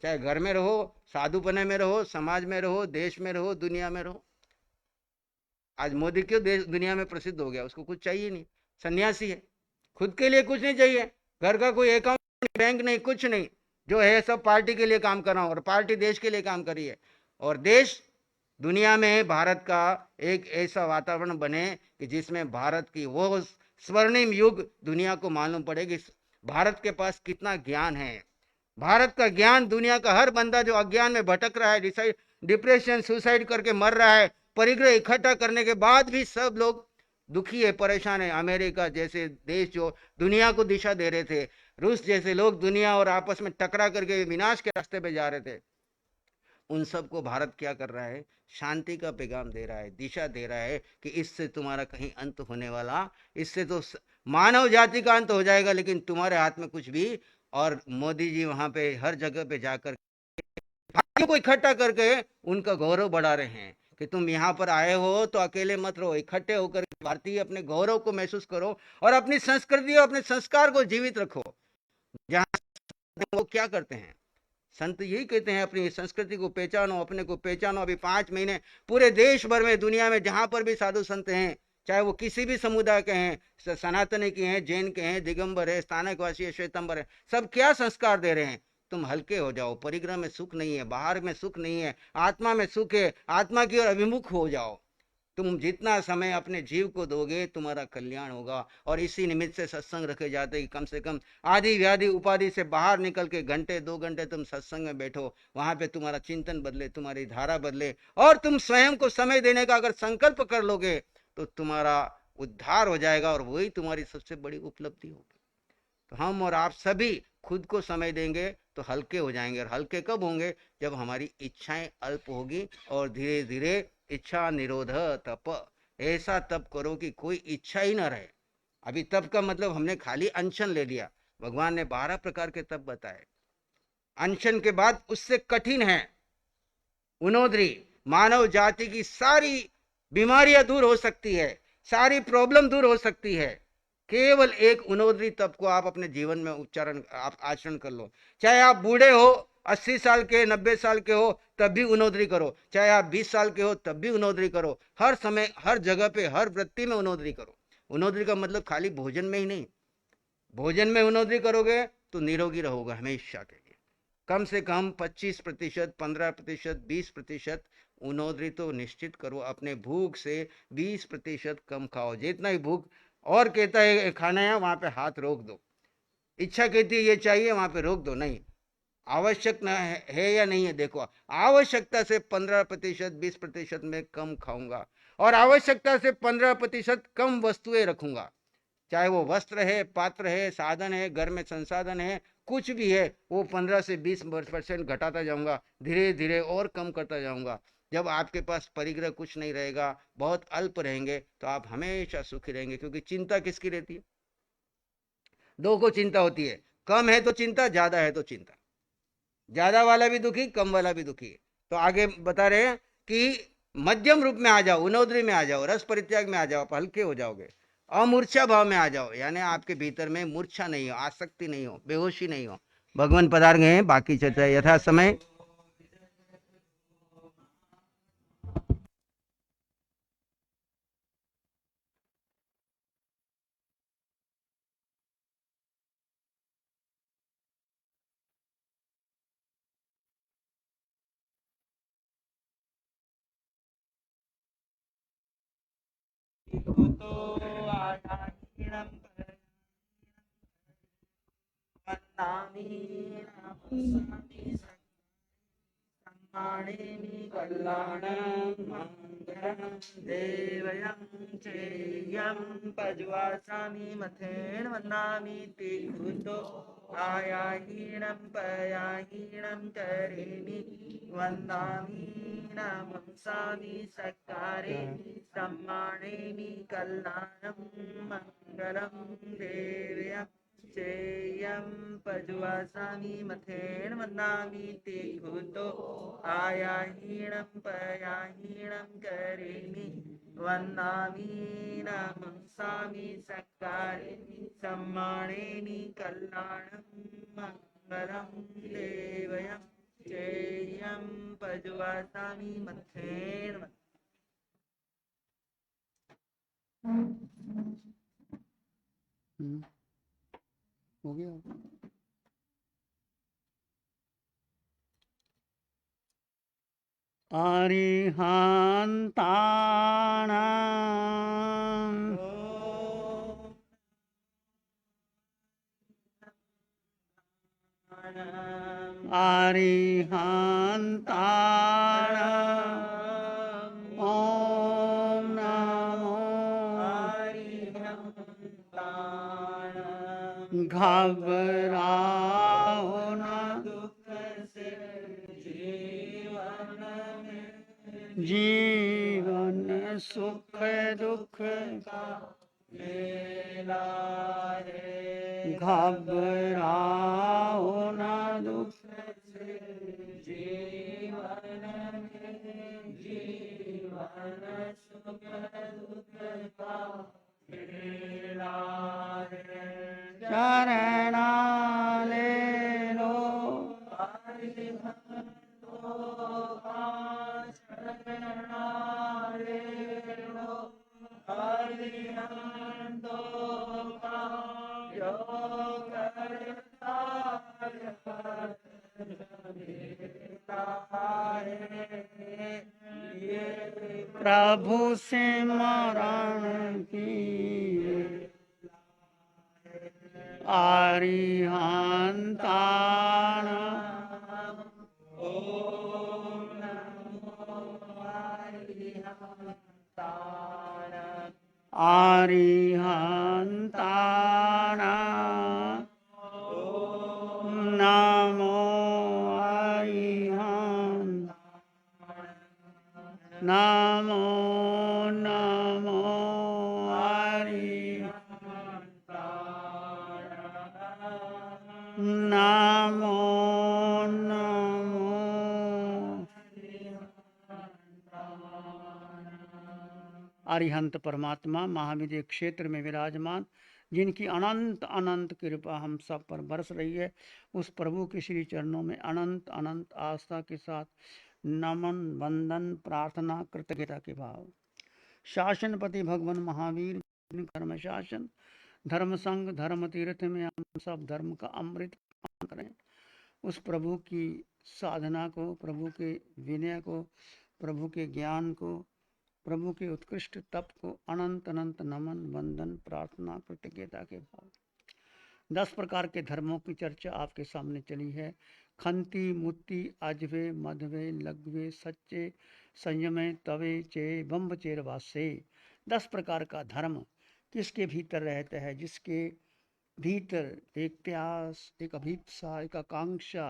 चाहे घर में रहो, साधुपने में रहो, समाज में रहो, देश में रहो, दुनिया में रहो। आज मोदी क्यों देश दुनिया में प्रसिद्ध हो गया, उसको कुछ चाहिए नहीं, सन्यासी है, खुद के लिए कुछ नहीं चाहिए, घर का कोई अकाउंट बैंक नहीं, कुछ नहीं, जो है सब पार्टी के लिए काम कर रहा हूं और पार्टी देश के लिए काम कर रही है। और देश दुनिया में भारत का एक ऐसा वातावरण बने कि जिसमें भारत की वो स्वर्णिम युग दुनिया को मालूम पड़े कि भारत के पास कितना ज्ञान है। भारत का ज्ञान दुनिया का हर बंदा जो अज्ञान में भटक रहा है, डिप्रेशन सुसाइड करके मर रहा है, परिग्रह इकट्ठा करने के बाद भी सब लोग दुखी है, परेशान है। अमेरिका जैसे देश जो दुनिया को दिशा दे रहे थे, रूस जैसे लोग दुनिया और आपस में टकरा करके विनाश के रास्ते पे जा रहे थे, उन सबको भारत क्या कर रहा है, शांति का पैगाम दे रहा है, दिशा दे रहा है कि इससे तुम्हारा कहीं अंत होने वाला, इससे तो मानव जाति का अंत हो जाएगा, लेकिन तुम्हारे हाथ में कुछ भी। और मोदी जी वहां पे हर जगह पे जाकर भारतीयों को इकट्ठा करके उनका गौरव बढ़ा रहे हैं कि तुम यहाँ पर आए हो तो अकेले मत रहो, इकट्ठे होकर भारतीय अपने गौरव को महसूस करो और अपनी संस्कृति और अपने संस्कार को जीवित रखो। जहां वो क्या करते हैं, संत यही कहते हैं अपनी संस्कृति को पहचानो, अपने को पहचानो। अभी 5 महीने पूरे देश भर में, दुनिया में जहां पर भी साधु संत हैं, चाहे वो किसी भी समुदाय के हैं, सनातनी के हैं, जैन के हैं, दिगंबर है, स्थानकवासी है, श्वेतंबर है, सब क्या संस्कार दे रहे हैं, तुम हल्के हो जाओ, परिग्रह में सुख नहीं है, बाहर में सुख नहीं है, आत्मा में सुख है, आत्मा की ओर अभिमुख हो जाओ। तुम जितना समय अपने जीव को दोगे तुम्हारा कल्याण होगा। और इसी निमित्त से सत्संग रखे जाते कि कम से कम आदि व्याधि उपाधि से बाहर निकल के घंटे 2 घंटे तुम सत्संग में बैठो, वहां पे तुम्हारा चिंतन बदले, तुम्हारी धारा बदले, और तुम स्वयं को समय देने का अगर संकल्प कर लोगे तो तुम्हारा उद्धार हो जाएगा और वही तुम्हारी सबसे बड़ी उपलब्धि होगी। तो हम और आप सभी खुद को समय देंगे तो हल्के हो जाएंगे। और हल्के कब होंगे, जब हमारी इच्छाएं अल्प होगी और धीरे धीरे इच्छा निरोध तप, ऐसा तप करो कि कोई इच्छा ही ना रहे। अभी तप का मतलब हमने खाली अनशन ले लिया, भगवान ने 12 प्रकार के तप बताए। अनशन के बाद उससे कठिन है उनोद्री, मानव जाति की सारी बीमारियां दूर हो सकती है, सारी प्रॉब्लम दूर हो सकती है। केवल एक उनोद्री तप को आप अपने जीवन में उच्चारण, आप आचरण कर लो। चाहे आप बूढ़े हो, 80 साल के, 90 साल के हो, तब भी उनोद्री करो। चाहे आप 20 साल के हो, तब भी उनोद्री करो। हर समय, हर जगह पे, हर वृत्ति में उनोद्री करो। उनोद्री का मतलब खाली भोजन में ही नहीं, भोजन में उनोद्री करोगे तो निरोगी रहोगे हमेशा के लिए। कम से कम 25%, 15%, 20% उनोद्री तो निश्चित करो। अपने भूख से 20% कम खाओ, जितना ही भूख और कहता है खाना है वहां पे हाथ रोक दो, इच्छा कहती है ये चाहिए वहां पे रोक दो, नहीं आवश्यक न है या नहीं है, देखो आवश्यकता से 15%, 20% में कम खाऊंगा और आवश्यकता से 15% कम वस्तुएं रखूंगा। चाहे वो वस्त्र है, पात्र है, साधन है, घर में संसाधन है, कुछ भी है, वो 15 से 20% घटाता जाऊंगा, धीरे धीरे और कम करता जाऊंगा। जब आपके पास परिग्रह कुछ नहीं रहेगा, बहुत अल्प रहेंगे, तो आप हमेशा सुखी रहेंगे। क्योंकि चिंता किसकी रहती है, दो को चिंता होती है, कम है तो चिंता, ज्यादा है तो चिंता। ज्यादा वाला भी दुखी, कम वाला भी दुखी। तो आगे बता रहे हैं कि मध्यम रूप में आ जाओ, उनोद्री में आ जाओ, रस परित्याग में आ जाओ, आप हल्के हो जाओगे। अमूर्छा भाव में आ जाओ, यानी आपके भीतर में मूर्छा नहीं हो, आसक्ति नहीं हो, बेहोशी नहीं हो। भगवान पधार गए हैं, बाकी चर्चा यथा समय कुतो आयाहीनं वन्दामि नमस्सामि सम्मानेमि कल्याणं मङ्गलं देवयं चेयं पज्वासामि मथेन वन्दामि ते कुतो आयाहीनं पयाहीनं करेमि वन्दामि नमस्सामि सत्कारे सम्मानेमि कल्याणं मङ्गलं देवयं चेयं पज्वासामि मथेन वन्दामि ते कुतो आयाहीनं पयाहीनं करेमि वन्दामि नमस्सामि सत्कारे सम्मानेमि कल्याणं मङ्गलं देवयं चेयं पज्वासामि मथेन हो गया। अरिहन्ताणां अरिहन्ताणां ॐ नमो घबराओ न जीवन सुख दुख का मेला है घबराओ न दुख से जीवन में जीवन सुख दुख का मेला है शरणा ले लो प्रभु से मरण की अरिहंताण अरिहंताण नमो अरिहंत नमो नमो नमो नमो अरिहंत परमात्मा महाविद्य क्षेत्र में विराजमान जिनकी अनंत अनंत कृपा हम सब पर बरस रही है, उस प्रभु के श्री चरणों में अनंत अनंत आस्था के साथ नमन वंदन प्रार्थना कृतज्ञता के भाव। शासनपति भगवान महावीर कर्म शासन धर्म संग धर्म तीर्थ में हम सब धर्म का अमृत पान करें। उस प्रभु की साधना को, प्रभु के विनय को, प्रभु के ज्ञान को, प्रभु के उत्कृष्ट तप को अनंत अनंत नमन वंदन प्रार्थना कृतज्ञता के भाव। 10 प्रकार के धर्मों की चर्चा आपके सामने चली है। खंती मुत्ती अजवे मधवे लघवे सच्चे संयमे तवे चे बम्ब चेरवासे। 10 प्रकार का धर्म किसके भीतर रहता है? जिसके भीतर एक प्यास, एक अभिप्सा, एक आकांक्षा,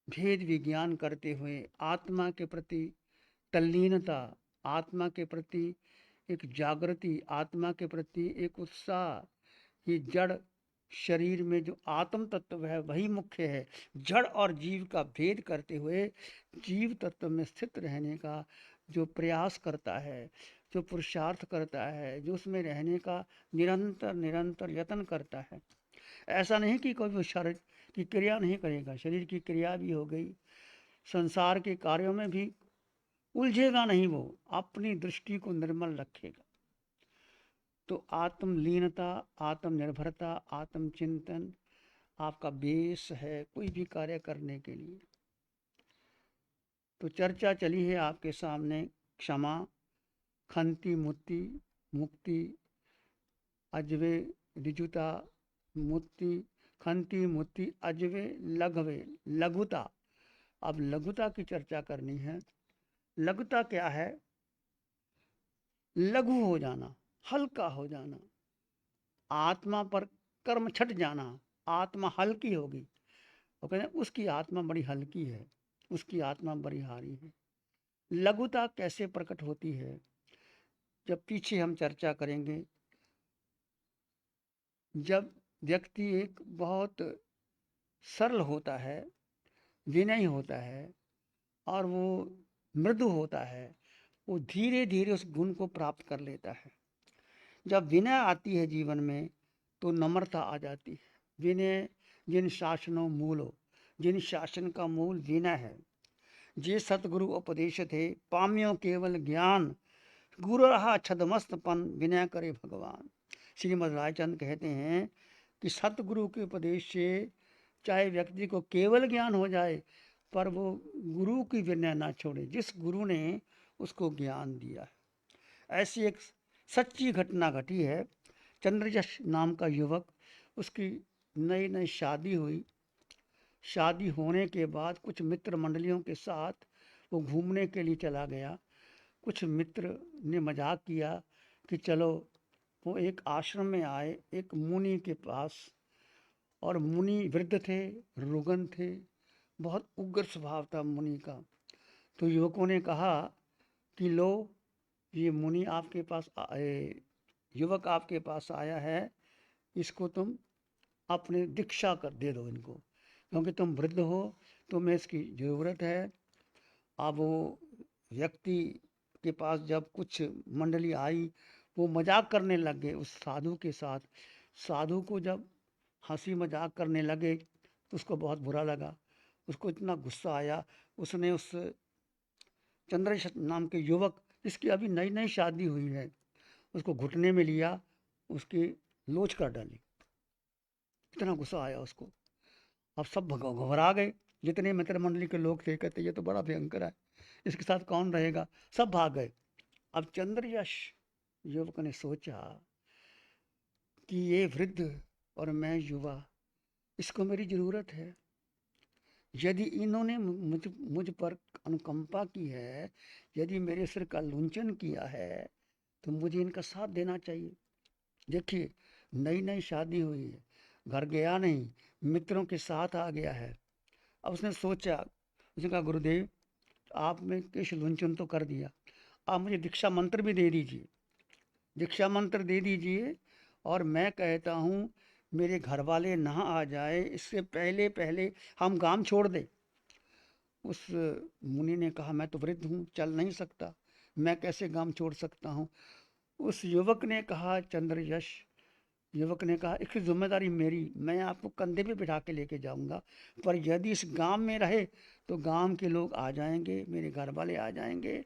भेद विज्ञान करते हुए आत्मा के प्रति तल्लीनता, आत्मा के प्रति एक जागृति, आत्मा के प्रति एक उत्साह, ये जड़ शरीर में जो आत्म तत्व है वही मुख्य है। जड़ और जीव का भेद करते हुए जीव तत्व में स्थित रहने का जो प्रयास करता है, जो पुरुषार्थ करता है, जो उसमें रहने का निरंतर निरंतर यत्न करता है। ऐसा नहीं कि कोई वो शरीर की क्रिया नहीं करेगा, शरीर की क्रिया भी हो गई, संसार के कार्यों में भी उलझेगा नहीं, वो अपनी दृष्टि को निर्मल रखेगा। तो आत्मलीनता, आत्मनिर्भरता, आत्मचिंतन आपका बेस है कोई भी कार्य करने के लिए। तो चर्चा चली है आपके सामने क्षमा, खंति मुक्ति मुक्ति अजवे ऋजुता मुक्ति खंति मुक्ति अजवे लघवे लघुता। अब लघुता की चर्चा करनी है। लघुता क्या है? लघु हो जाना, हल्का हो जाना, आत्मा पर कर्म छट जाना, आत्मा हल्की होगी। वो कहते हैं उसकी आत्मा बड़ी हल्की है, उसकी आत्मा बड़ी हारी है। लघुता कैसे प्रकट होती है? जब पीछे हम चर्चा करेंगे, जब व्यक्ति एक बहुत सरल होता है, विनयी होता है और वो मृदु होता है, वो धीरे धीरे उस गुण को प्राप्त कर लेता है। जब विनय आती है जीवन में तो नम्रता आ जाती है। विनय जिन शासनों मूलो, जिन शासन का मूल विनय है। जे सतगुरु उपदेश थे पाम्यो केवल ज्ञान, गुरु रहा छदमस्तपन विनय करे भगवान। श्रीमद् रायचंद कहते हैं कि सतगुरु के उपदेश से चाहे व्यक्ति को केवल ज्ञान हो जाए, पर वो गुरु की विनय ना छोड़े, जिस गुरु ने उसको ज्ञान दिया है। ऐसी एक सच्ची घटना घटी है। चंद्रयश नाम का युवक, उसकी नई नई शादी हुई। शादी होने के बाद कुछ मित्र मंडलियों के साथ वो घूमने के लिए चला गया। कुछ मित्र ने मजाक किया कि चलो, वो एक आश्रम में आए, एक मुनि के पास, और मुनि वृद्ध थे, रुगन थे, बहुत उग्र स्वभाव था मुनि का। तो युवकों ने कहा कि लो, ये मुनि आपके पास युवक आपके पास आया है, इसको तुम अपने दीक्षा कर दे दो इनको, क्योंकि तुम वृद्ध हो, तुम्हें इसकी ज़रूरत है। अब वो व्यक्ति के पास जब कुछ मंडली आई, वो मजाक करने लग गए उस साधु के साथ। साधु को जब हंसी मजाक करने लगे तो उसको बहुत बुरा लगा, उसको इतना गुस्सा आया, उसने उस चंद्रशेखर नाम के युवक, जिसकी अभी नई नई शादी हुई है, उसको घुटने में लिया, उसकी लोच कर डाली। इतना गुस्सा आया उसको। अब सब घबरा गए, जितने मित्र मंडली के लोग थे, कहते ये तो बड़ा भयंकर है, इसके साथ कौन रहेगा, सब भाग गए। अब चंद्रयश युवक ने सोचा कि ये वृद्ध और मैं युवा, इसको मेरी ज़रूरत है। यदि इन्होंने मुझ पर अनुकंपा की है, यदि मेरे सिर का लुंचन किया है, तो मुझे इनका साथ देना चाहिए। देखिए, नई नई शादी हुई है, घर गया नहीं, मित्रों के साथ आ गया है। अब उसने सोचा, उसने कहा गुरुदेव, आपने किस लुंचन तो कर दिया, आप मुझे दीक्षा मंत्र भी दे दीजिए, दीक्षा मंत्र दे दीजिए, और मैं कहता हूँ मेरे घर वाले ना आ जाए, इससे पहले पहले हम गांव छोड़ दें। उस मुनि ने कहा, मैं तो वृद्ध हूँ, चल नहीं सकता, मैं कैसे गांव छोड़ सकता हूँ। उस युवक ने कहा, चंद्रयश युवक ने कहा, इसकी जिम्मेदारी मेरी, मैं आपको कंधे पे बिठा के लेके जाऊंगा, पर यदि इस गांव में रहे तो गांव के लोग आ जाएंगे, मेरे घर वाले आ जाएंगे,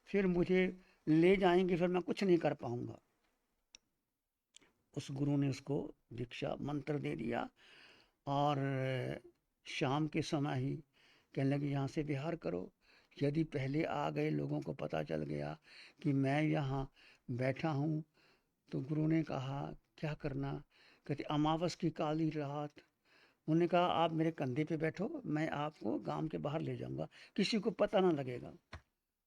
फिर मुझे ले जाएंगे, फिर मैं कुछ नहीं कर पाऊंगा। उस गुरु ने उसको दीक्षा मंत्र दे दिया, और शाम के समय ही कहने लगे, यहाँ से विहार करो। यदि पहले आ गए लोगों को पता चल गया कि मैं यहाँ बैठा हूँ, तो गुरु ने कहा, क्या करना? कहते, अमावस की काली रात। उन्होंने कहा, आप मेरे कंधे पे बैठो, मैं आपको गांव के बाहर ले जाऊंगा, किसी को पता ना लगेगा।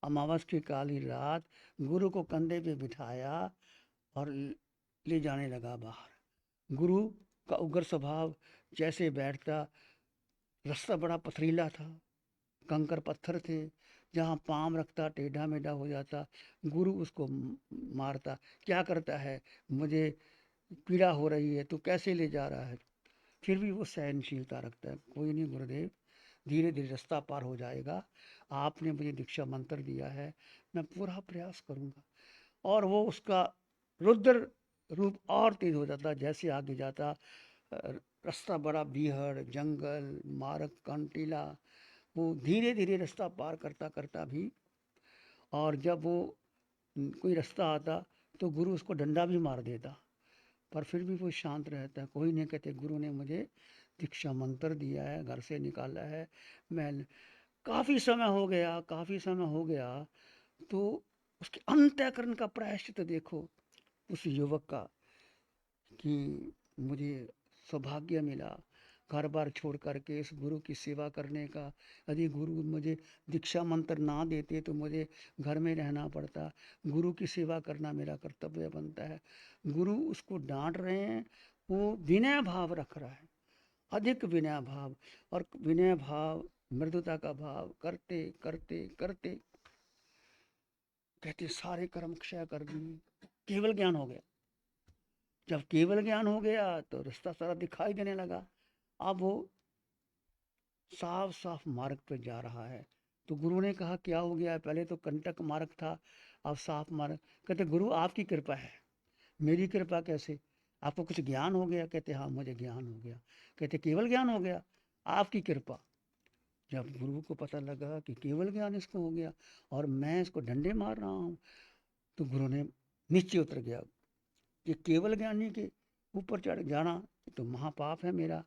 अमावस की काली रात गुरु को कंधे पे बिठाया और ले जाने लगा बाहर। गुरु का उग्र स्वभाव, जैसे बैठता, रास्ता बड़ा पथरीला था, कंकर पत्थर थे, जहाँ पाँव रखता टेढ़ा मेढ़ा हो जाता, गुरु उसको मारता। क्या करता है, मुझे पीड़ा हो रही है, तो कैसे ले जा रहा है? फिर भी वो सहनशीलता रखता है, कोई नहीं गुरुदेव, धीरे धीरे रास्ता पार हो जाएगा, आपने मुझे दीक्षा मंत्र दिया है, मैं पूरा प्रयास करूँगा। और वो उसका रुद्र रूप और तेज हो जाता, जैसे आगे जाता। रास्ता बड़ा बीहड़, जंगल, मार्ग कंटीला, वो धीरे धीरे रास्ता पार करता करता भी, और जब वो कोई रास्ता आता तो गुरु उसको डंडा भी मार देता, पर फिर भी वो शांत रहता है। कोई नहीं कहते, गुरु ने मुझे दीक्षा मंत्र दिया है, घर से निकाला है, मैं काफ़ी समय हो गया, काफ़ी समय हो गया। तो उसके अंतःकरण का प्रायश्चित देखो उस युवक का कि मुझे सौभाग्य मिला घर बार छोड़ करके इस गुरु की सेवा करने का। यदि गुरु मुझे दीक्षा मंत्र ना देते तो मुझे घर में रहना पड़ता। गुरु की सेवा करना मेरा कर्तव्य बनता है। गुरु उसको डांट रहे हैं, वो विनय भाव रख रहा है, अधिक विनय भाव। और विनय भाव, मृदुता का भाव करते करते करते कहते सारे कर्म क्षय कर दिए, केवल ज्ञान हो गया। जब केवल ज्ञान हो गया तो रास्ता सारा दिखाई देने लगा। अब वो साफ साफ मार्ग पर जा रहा है। तो गुरु ने कहा क्या हो गया? पहले तो कंटक मार्ग था, अब साफ मार्ग। कहते गुरु आपकी कृपा है। मेरी कृपा कैसे? आपको कुछ ज्ञान हो गया? कहते हाँ मुझे ज्ञान हो गया। कहते केवल ज्ञान हो गया? आपकी कृपा। जब गुरु को पता लगा कि केवल ज्ञान इसको हो गया और मैं इसको डंडे मार रहा हूँ, तो गुरु ने नीचे उतर गया। ये केवल ज्ञानी के ऊपर चढ़ जाना तो महापाप है मेरा।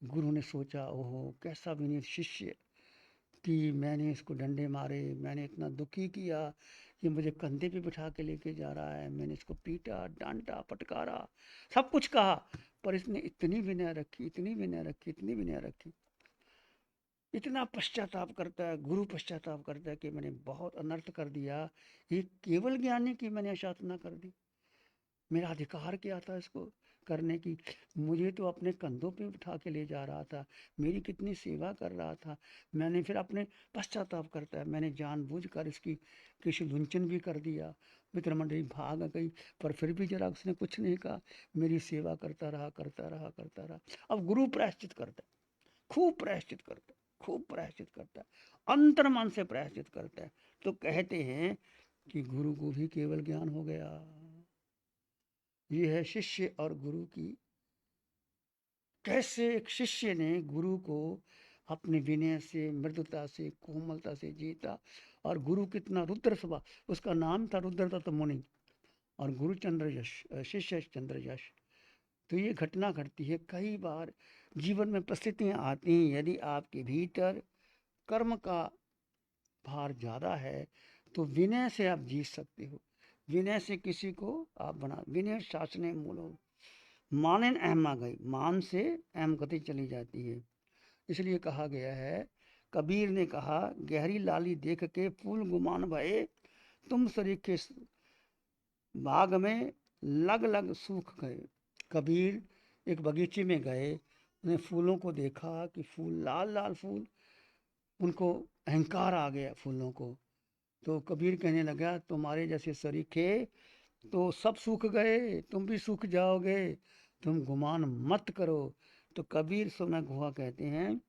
गुरु ने सोचा ओहो कैसा विनीत शिष्य कि मैंने इसको डंडे मारे, मैंने इतना दुखी किया, ये मुझे कंधे पे बिठा के लेके जा रहा है, मैंने इसको पीटा, डांटा, फटकारा, सब कुछ कहा, पर इसने इतनी विनय रखी, इतनी विनय रखी, इतनी विनय रखी। इतना पश्चाताप करता है, गुरु पश्चाताप करता है कि मैंने बहुत अनर्थ कर दिया। ये केवल ज्ञानी की मैंने अशासना कर दी। मेरा अधिकार क्या था इसको करने की? मुझे तो अपने कंधों पे उठा के ले जा रहा था, मेरी कितनी सेवा कर रहा था। मैंने फिर अपने पश्चाताप करता है, मैंने जानबूझकर इसकी किसी लुंचन भी कर दिया। मित्र मंडली भाग गई, पर फिर भी जरा उसने कुछ नहीं कहा, मेरी सेवा करता रहा करता रहा करता रहा। अब गुरु प्रायश्चित करता है, खूब प्रायश्चित करता है, खूब प्रायश्चित करता है, अंतर मन से प्रायश्चित करता है। तो कहते हैं कि गुरु को भी केवल ज्ञान हो गया। ये है शिष्य और गुरु की, कैसे एक शिष्य ने गुरु को अपने विनय से, मृदुता से, कोमलता से जीता। और गुरु कितना रुद्र स्वभाव, उसका नाम था रुद्रदत्त मुनि और गुरु चंद्र यश, शिष्य चंद्र यश। तो ये घटना घटती है कई बार जीवन में, परिस्थितियां आती हैं। यदि आपके भीतर कर्म का भार ज्यादा है तो विनय से आप जीत सकते हो। विनय से किसी को आप बना, विनय शासने मूलो मानेन अहम आ गई, मान से अहम गति चली जाती है। इसलिए कहा गया है, कबीर ने कहा गहरी लाली देख के फूल गुमान भये, तुम सरीखे बाग में लग लग सूख गए। कबीर एक बगीचे में गए, उन्हें फूलों को देखा कि फूल लाल लाल फूल, उनको अहंकार आ गया फूलों को। तो कबीर कहने लगा तुम्हारे जैसे सरीखे तो सब सूख गए, तुम भी सूख जाओगे, तुम गुमान मत करो। तो कबीर सोना गुहा कहते हैं,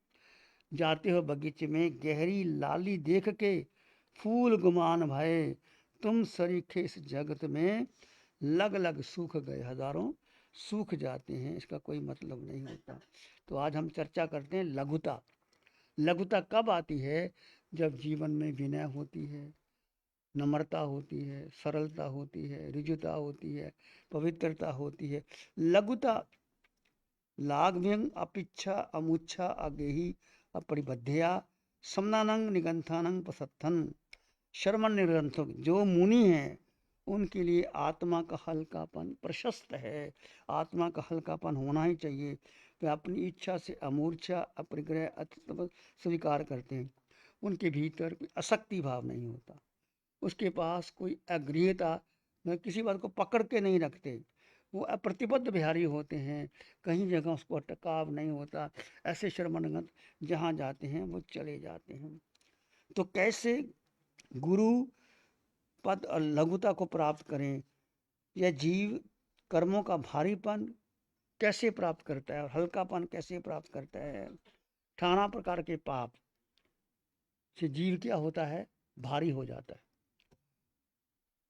जाते हो बगीचे में गहरी लाली देख के फूल गुमान भये, तुम सरीखे इस जगत में लग लग सूख गए। हजारों सूख जाते हैं, इसका कोई मतलब नहीं होता। तो आज हम चर्चा करते हैं लघुता। लघुता कब आती है? जब जीवन में विनय होती है, नम्रता होती है, सरलता होती है, ऋजुता होती है, पवित्रता होती है। लघुता लाघव्यंग अपिच्छा अमुच्छा अगेही अपरिबद्धया समनानंग निगंथानंग प्रसथन शर्मन निरंथक। जो मुनि है उनके लिए आत्मा का हल्कापन प्रशस्त है। आत्मा का हल्कापन होना ही चाहिए। वे अपनी इच्छा से अमूर्छा अपरिग्रह स्वीकार करते हैं। उनके भीतर कोई असक्ति भाव नहीं होता, उसके पास कोई अगृहता, किसी बात को पकड़ के नहीं रखते। वो अप्रतिबद्ध बिहारी होते हैं, कहीं जगह उसको अटकाव नहीं होता। ऐसे शर्मनगत जहाँ जाते हैं वो चले जाते हैं। तो कैसे गुरु पद और लघुता को प्राप्त करें? यह जीव कर्मों का भारीपन कैसे प्राप्त करता है और हल्कापन कैसे प्राप्त करता है? 18 प्रकार के पाप से जीव क्या होता है? भारी हो जाता है,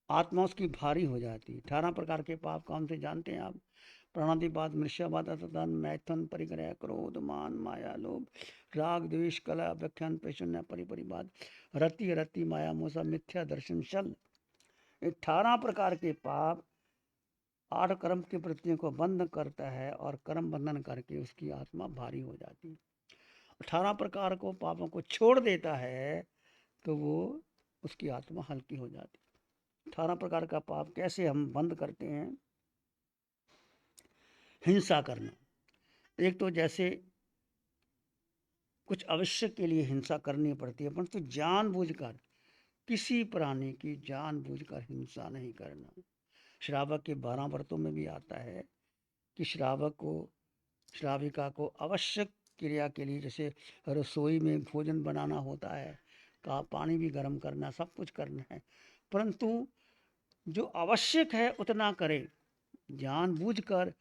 आत्मा उसकी भारी हो जाती है। 18 प्रकार के पाप कौन से जानते हैं आप? प्राणातिपात, मृष्यापात, अतदान, मैथुन, परिग्रह, क्रोध, मान, माया, लोभ, राग, द्वेष, कलह, व्याख्यान, प्रसन्न, परिपरिवाद, रति, रति, माया, मोसा, मिथ्या दर्शन, छल। 18 प्रकार के पाप 8 कर्म के वृत्तियों को बंद करता है और कर्म बंधन करके उसकी आत्मा भारी हो जाती है। 18 प्रकार को पापों को छोड़ देता है तो वो उसकी आत्मा हल्की हो जाती है। 18 प्रकार का पाप कैसे हम बंद करते हैं। हिंसा करना, एक तो जैसे कुछ आवश्यक के लिए हिंसा करनी पड़ती है, परंतु जानबूझकर किसी प्राणी की जानबूझकर हिंसा नहीं करना। श्रावक के 12 व्रतों में भी आता है कि श्राविका को आवश्यक क्रिया के लिए, जैसे रसोई में भोजन बनाना होता है, का पानी भी गर्म करना, सब कुछ करना है, परंतु जो आवश्यक है उतना करे, जानबूझकर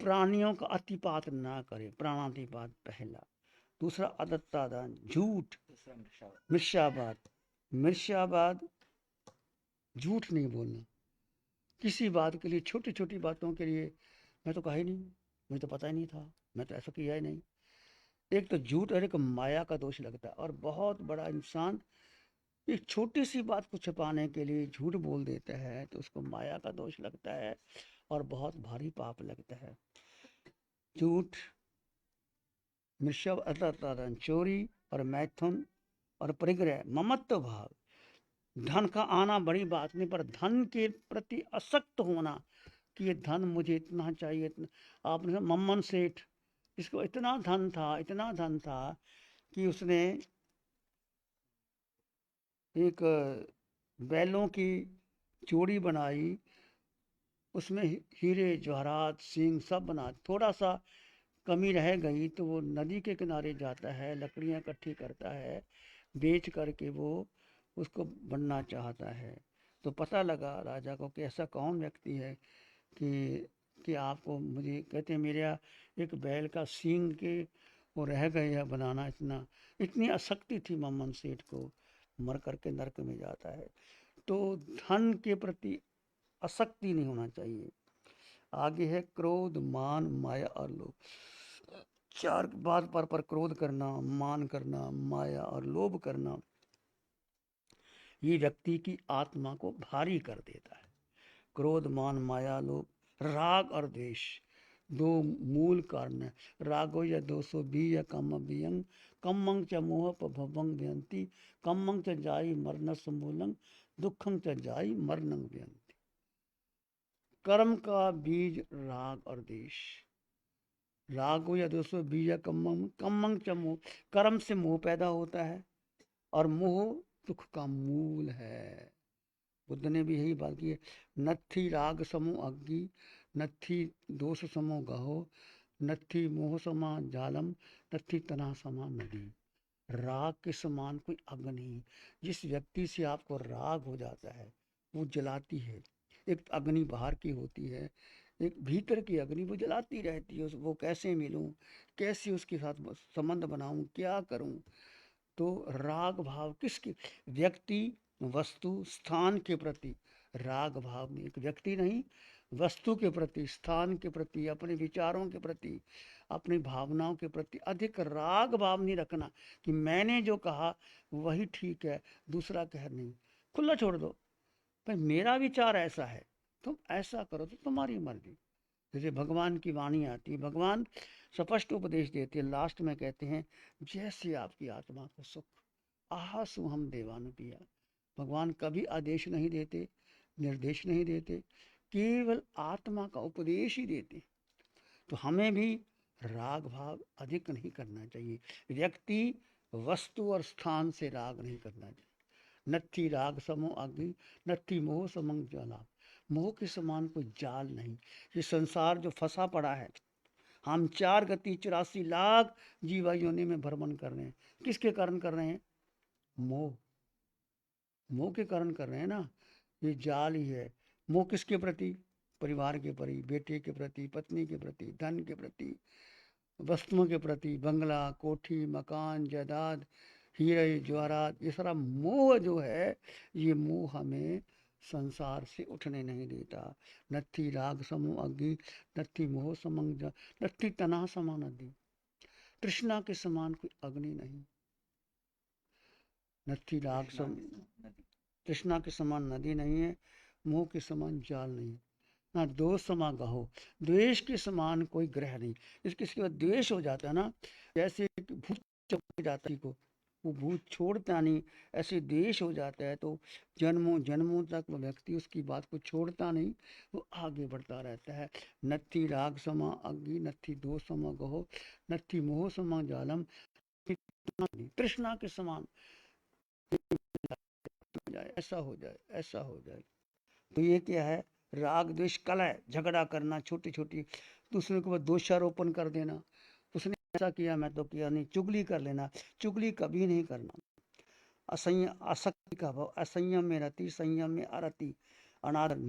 प्राणियों का अतिपात ना करे, प्राणातिपात पहला। दूसरा अदत्तादान, झूठ, मिर्ष्याबाद, झूठ नहीं बोलना। किसी बात के लिए, छोटी छोटी बातों के लिए, मैं तो कहा ही नहीं, मुझे तो पता ही नहीं था, मैं तो ऐसा किया ही नहीं। एक तो झूठ और एक माया का दोष लगता है। और बहुत बड़ा इंसान एक छोटी सी बात को छिपाने के लिए झूठ बोल देता है तो उसको माया का दोष लगता है और बहुत भारी पाप लगता है। झूठ, मिर्ष्याबाद, चोरी और मैथुन और परिग्रह, ममत्व भाव, धन का आना बड़ी बात नहीं, पर धन के प्रति आसक्त होना कि ये धन मुझे इतना चाहिए, इतना। आपने मम्मन सेठ, इसको इतना धन था कि उसने एक बैलों की चूड़ी बनाई, उसमें हीरे जवाहरात सींग सब बना, थोड़ा सा कमी रह गई तो वो नदी के किनारे जाता है, लकड़ियाँ इकट्ठी करता है, बेच करके वो उसको बनना चाहता है। तो पता लगा राजा को कि ऐसा कौन व्यक्ति है कि आपको, मुझे कहते हैं मेरा एक बैल का सींग के वो रह गया बनाना, इतनी आसक्ति थी मम्मन सेठ को, मर करके नरक में जाता है। तो धन के प्रति आसक्ति नहीं होना चाहिए। आगे है क्रोध, मान, माया और लोभ। चार बात पर क्रोध करना, मान करना, माया और लोभ करना, ये व्यक्ति की आत्मा को भारी कर देता है। क्रोध, मान, माया, लोभ, राग और द्वेष, दो मूल कारण है। रागो या 220 या कम्मंग च मोह भवंग व्यंती, कम्मंग च जाई मरण समूलंग, दुखंग च जाई मरणंग व्यंती। कर्म का बीज राग और द्वेष। रागो या 220 या कम्मंग च मोह, कर्म से मोह पैदा होता है और मोह दुख का मूल है। बुद्ध ने भी यही बात की है, नत्थी राग समो अग्नि, नत्थी दोष समो गहो, नत्थी मोह समा जालम, नत्थी तना समा नदी। राग के समान कोई अग्नि नहीं। जिस व्यक्ति से आपको राग हो जाता है वो जलाती है। एक अग्नि बाहर की होती है, एक भीतर की अग्नि वो जलाती रहती है। वो कैसे मिलूं, कैसे उसके साथ संबंध बनाऊं, क्या करूं। तो राग भाव किसकी, व्यक्ति, वस्तु, स्थान के प्रति राग भाव में, एक व्यक्ति नहीं, वस्तु के प्रति, स्थान के प्रति, अपने विचारों के प्रति, अपनी भावनाओं के प्रति अधिक राग भाव नहीं रखना कि मैंने जो कहा वही ठीक है, दूसरा कह नहीं। खुला छोड़ दो, भाई मेरा विचार ऐसा है, तुम ऐसा करो तो तुम्हारी मर्जी। जैसे भगवान की वाणी आती है, भगवान स्पष्ट उपदेश देते हैं, लास्ट में कहते हैं जैसे आपकी आत्मा को सुख, आहा सु हम देवानुपिया। भगवान कभी आदेश नहीं देते, निर्देश नहीं देते, केवल आत्मा का उपदेश ही देते। तो हमें भी राग भाव अधिक नहीं करना चाहिए। व्यक्ति, वस्तु और स्थान से राग नहीं करना चाहिए। नत्थी राग समो अग्नि, नत्थी मोह समंग ज्वाला। मोह के समान कोई जाल नहीं। ये संसार जो फंसा पड़ा है, हम 4 गति 84 लाख जीवा योनि में भ्रमण कर रहे हैं, किसके कारण कर रहे हैं? मोह, मोह के कारण कर रहे हैं ना। ये जाल ही है। मोह किसके प्रति? परिवार के प्रति, बेटे के प्रति, पत्नी के प्रति, धन के प्रति, वस्तुओं के प्रति, बंगला, कोठी, मकान, जायदाद, हीरे जवाहरात, ये सारा मोह जो है, ये मोह हमें संसार से उठने नहीं देता। नत्थी राग समो अग्नि, नत्थी मोह समंग, नत्थी तना समा नदी। तृष्णा के समान कोई अग्नि नहीं। नत्थी राग सम, तृष्णा के समान नदी नहीं है, मोह के समान जाल नहीं, ना दोष समा गहो, द्वेष के समान कोई ग्रह नहीं। इसके बाद द्वेष हो जाता है ना, जैसे भूत चमक जाता है को, वो भूत छोड़ता नहीं, ऐसे द्वेष हो जाता है तो जन्मों जन्मों तक वो व्यक्ति उसकी बात को छोड़ता नहीं, वो आगे बढ़ता रहता है। नत्थी राग समा अग्नि, नत्थी दोष समा गहो, नत्थी मोह समा जालम, तृष्णा के समान हो जाए, ऐसा हो जाए, ऐसा हो जाए। तो ये क्या है? राग द्वेष कलह, झगड़ा करना, छोटी छोटी दूसरे के ऊपर दोषारोपण कर देना, उसने ऐसा किया मैं तो किया नहीं, चुगली कर लेना, चुगली कभी नहीं करना। आसक्ति का भाव, असंयम में रति, संयम में अरति, अनादर,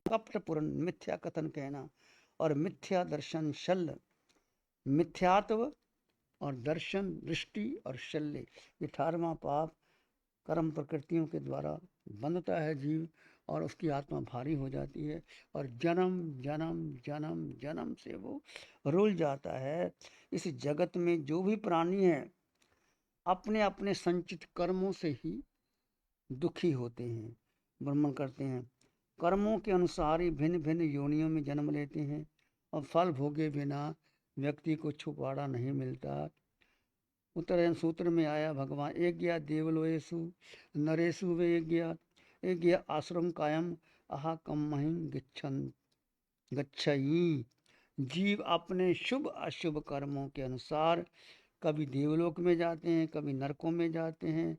कपटपूर्ण, मिथ्या कथन कहना और मिथ्या दर्शन, शल्य, मिथ्यात्व और दर्शन, दृष्टि और शल्य, ये 18वां पाप कर्म प्रकृतियों के द्वारा बंधता है जीव और उसकी आत्मा भारी हो जाती है और जन्म जन्म जन्म जन्म से वो रुल जाता है। इस जगत में जो भी प्राणी है अपने अपने संचित कर्मों से ही दुखी होते हैं, भ्रमण करते हैं, कर्मों के अनुसार ही भिन्न भिन्न योनियों में जन्म लेते हैं और फल भोगे बिना व्यक्ति को छुटकारा नहीं मिलता। उत्तरायण सूत्र में आया भगवान, एक गया देवलोयेषु नरेषु वे एक गया आश्रम कायम अहा कम महिम गच्छई। जीव अपने शुभ अशुभ कर्मों के अनुसार कभी देवलोक में जाते हैं, कभी नरकों में जाते हैं,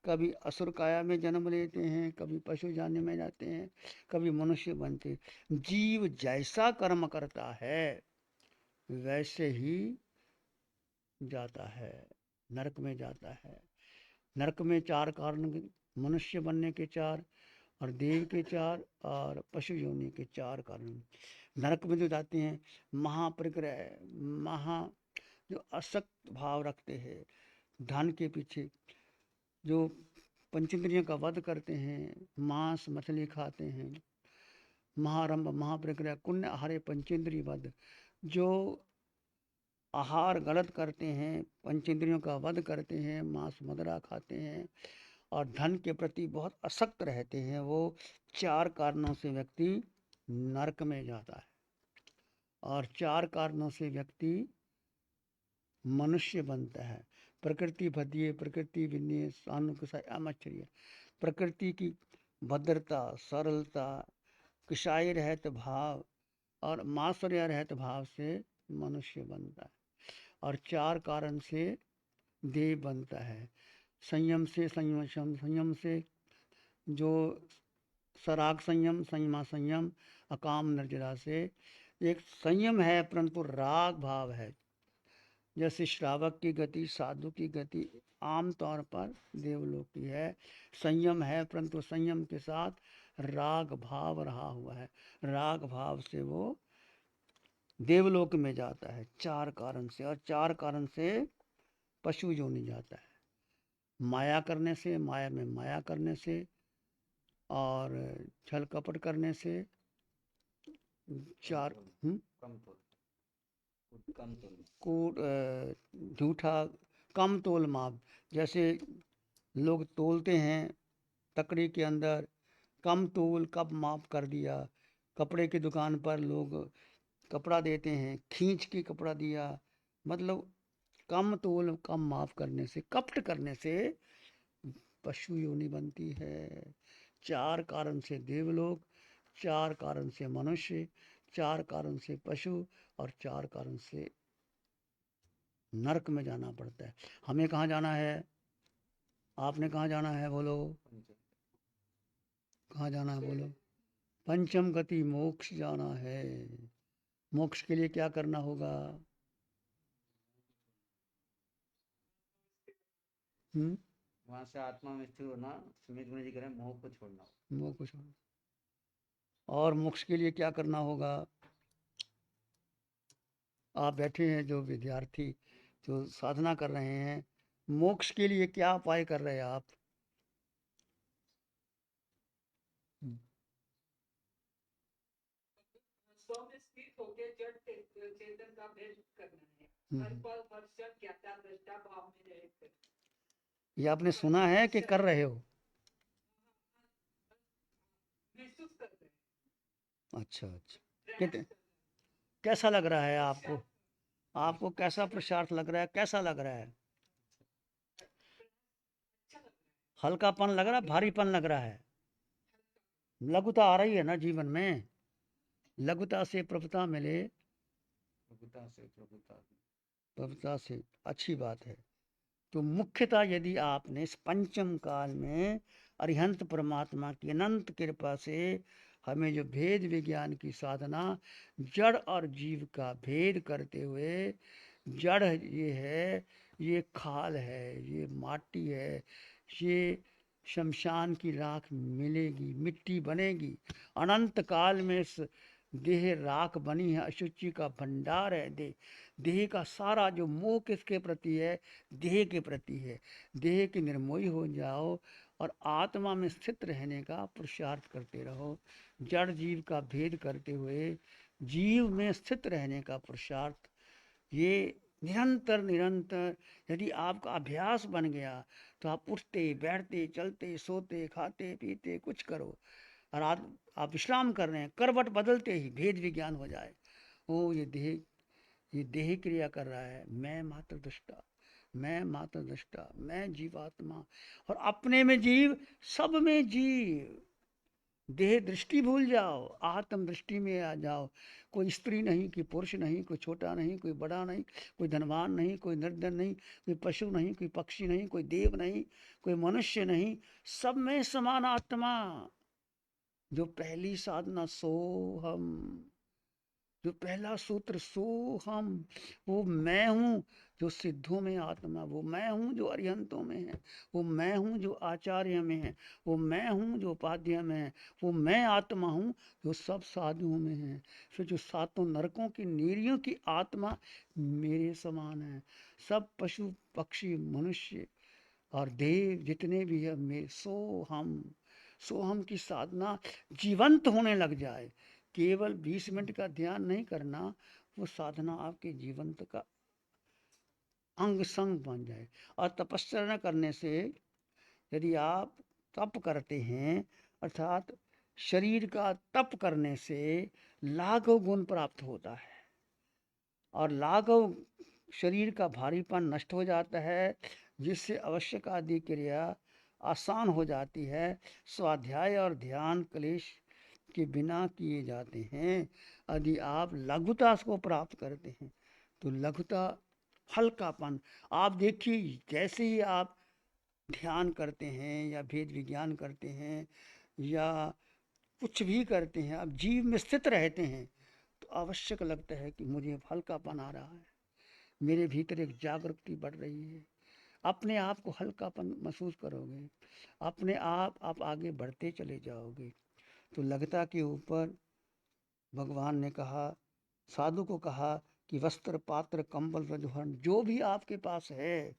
कभी असुर काया में जन्म लेते हैं, कभी पशु जाने में जाते हैं, कभी मनुष्य बनते। जीव जैसा कर्म करता है वैसे ही जाता है, नरक में जाता है। नरक में 4 कारण, मनुष्य बनने के 4 और देव के 4 और पशु योनि के 4 कारण। नरक में जो जाते हैं महाप्रग्रह, जो असक्त भाव रखते हैं, धन के पीछे, जो पंचेंद्रियों का वध करते हैं, मांस मछली खाते हैं, महारंभ महाप्रग्रह कुण्य आहारे पंचेंद्रिय वध, जो आहार गलत करते हैं, पंचेंद्रियों का वध करते हैं, मांस मदिरा खाते हैं और धन के प्रति बहुत असक्त रहते हैं, वो 4 कारणों से व्यक्ति नरक में जाता है और 4 कारणों से व्यक्ति मनुष्य बनता है। प्रकृति भद्रिय, प्रकृति विनय, सानुकसाय, आमश्चर्य, प्रकृति की भद्रता, सरलता, किशाई रहत भाव और मात्सर्य रहत भाव से मनुष्य बनता है और 4 कारण से देव बनता है। संयम से संयम से जो सराग संयम, संयमा संयम, अकाम निर्जरा से एक संयम है परंतु राग भाव है। जैसे श्रावक की गति, साधु की गति आम तौर पर देवलोक की है, संयम है परंतु संयम के साथ राग भाव रहा हुआ है, राग भाव से वो देवलोक में जाता है 4 कारण से। और 4 कारण से पशु योनि जाता है, माया करने से, माया में माया करने से और छल कपट करने से 4 कूट, झूठा, कम तोल माप। जैसे लोग तोलते हैं तकड़ी के अंदर, कम तोल कब माप कर दिया। कपड़े की दुकान पर लोग कपड़ा देते हैं, खींच के कपड़ा दिया, मतलब कम तोल कम माफ करने से, कपट करने से पशु योनि बनती है। 4 कारण से देवलोक, 4 कारण से मनुष्य, 4 कारण से पशु और 4 कारण से नरक में जाना पड़ता है। हमें कहाँ जाना है? आपने कहाँ जाना है बोलो? कहाँ जाना है बोलो? पंचम गति मोक्ष जाना है। मोक्ष के लिए क्या करना होगा? वहां से आत्मा में स्थिर होना, सुमित गुरु जी कह रहे हैं मोह को छोड़ना, मोह को छोड़ना। और मोक्ष के लिए क्या करना होगा? आप बैठे हैं जो विद्यार्थी जो साधना कर रहे हैं, मोक्ष के लिए क्या उपाय कर रहे हैं आप? चेतन का भेद करना है, हर पल हर क्षण ज्ञाता दृष्टा भाव में रहकर। ये आपने सुना है कि कर रहे हो? महसूस कर रहे हैं। अच्छा अच्छा, कैसा लग रहा है आपको? आपको कैसा पुरुषार्थ लग रहा है? कैसा लग रहा है? हल्कापन लग रहा, भारीपन लग रहा है, लघुता आ रही है ना जीवन में। लघुता से प्रभुता मिले, प्रभुता से अच्छी बात है। तो मुख्यतः यदि आपने इस पंचम काल में अरिहंत परमात्मा की अनंत कृपा से हमें जो भेद विज्ञान की साधना, जड़ और जीव का भेद करते हुए, जड़ ये है, ये खाल है, ये माटी है, ये शमशान की राख मिलेगी, मिट्टी बनेगी, अनंत काल में इस देह राख बनी है, अशुचि का भंडार है देह। देह का सारा जो मोह किसके प्रति है, देह के प्रति है। देह की निर्मोही हो जाओ और आत्मा में स्थित रहने का पुरुषार्थ करते रहो। जड़ जीव का भेद करते हुए जीव में स्थित रहने का पुरुषार्थ, ये निरंतर निरंतर यदि आपका अभ्यास बन गया तो आप उठते बैठते चलते सोते खाते पीते कुछ करो और आप विश्राम कर रहे हैं, करवट बदलते ही भेद विज्ञान हो जाए। ओ ये देह क्रिया कर रहा है, मैं मात्र दृष्टा, मैं मात्र दृष्टा, मैं जीवात्मा, और अपने में जीव, सब में जीव। देह दृष्टि भूल जाओ, आत्म दृष्टि में आ जाओ। कोई स्त्री नहीं, कोई पुरुष नहीं, कोई छोटा नहीं, कोई बड़ा नहीं, कोई धनवान नहीं, कोई निर्धन नहीं, कोई पशु नहीं, कोई पक्षी नहीं, कोई देव नहीं, कोई मनुष्य नहीं, सब में समान आत्मा। जो पहली साधना सोहम, जो पहला सूत्र सोहम, वो मैं हूँ जो सिद्धों में आत्मा, वो मैं हूँ जो अरिहंतों में है, वो मैं हूँ जो आचार्य में है, वो मैं हूँ जो उपाध्याय में है, वो मैं आत्मा हूँ जो सब साधुओं में है। फिर जो सातों नरकों की नीरियों की आत्मा मेरे समान है। सब पशु पक्षी मनुष्य और देव जितने भी है, मैं सोहम, सोहम की साधना जीवंत होने लग जाए। केवल 20 मिनट का ध्यान नहीं करना, वो साधना आपके जीवंत का अंग संग बन जाए। और तपस्या करने से, यदि आप तप करते हैं, अर्थात शरीर का तप करने से लाघव गुण प्राप्त होता है, और लाघव शरीर का भारीपन नष्ट हो जाता है, जिससे आवश्यक आदि क्रिया आसान हो जाती है। स्वाध्याय और ध्यान क्लेश के बिना किए जाते हैं। यदि आप लघुता को प्राप्त करते हैं तो लघुता, हल्कापन, आप देखिए जैसे ही आप ध्यान करते हैं या भेद विज्ञान करते हैं या कुछ भी करते हैं, आप जीव में स्थित रहते हैं, तो आवश्यक लगता है कि मुझे हल्कापन आ रहा है, मेरे भीतर एक जागृति बढ़ रही है। अपने आप को हल्कापन महसूस करोगे, अपने आप आगे बढ़ते चले जाओगे। तो लघुता के ऊपर भगवान ने कहा, साधु को कहा कि वस्त्र पात्र कंबल रजोहरण जो भी आपके पास है,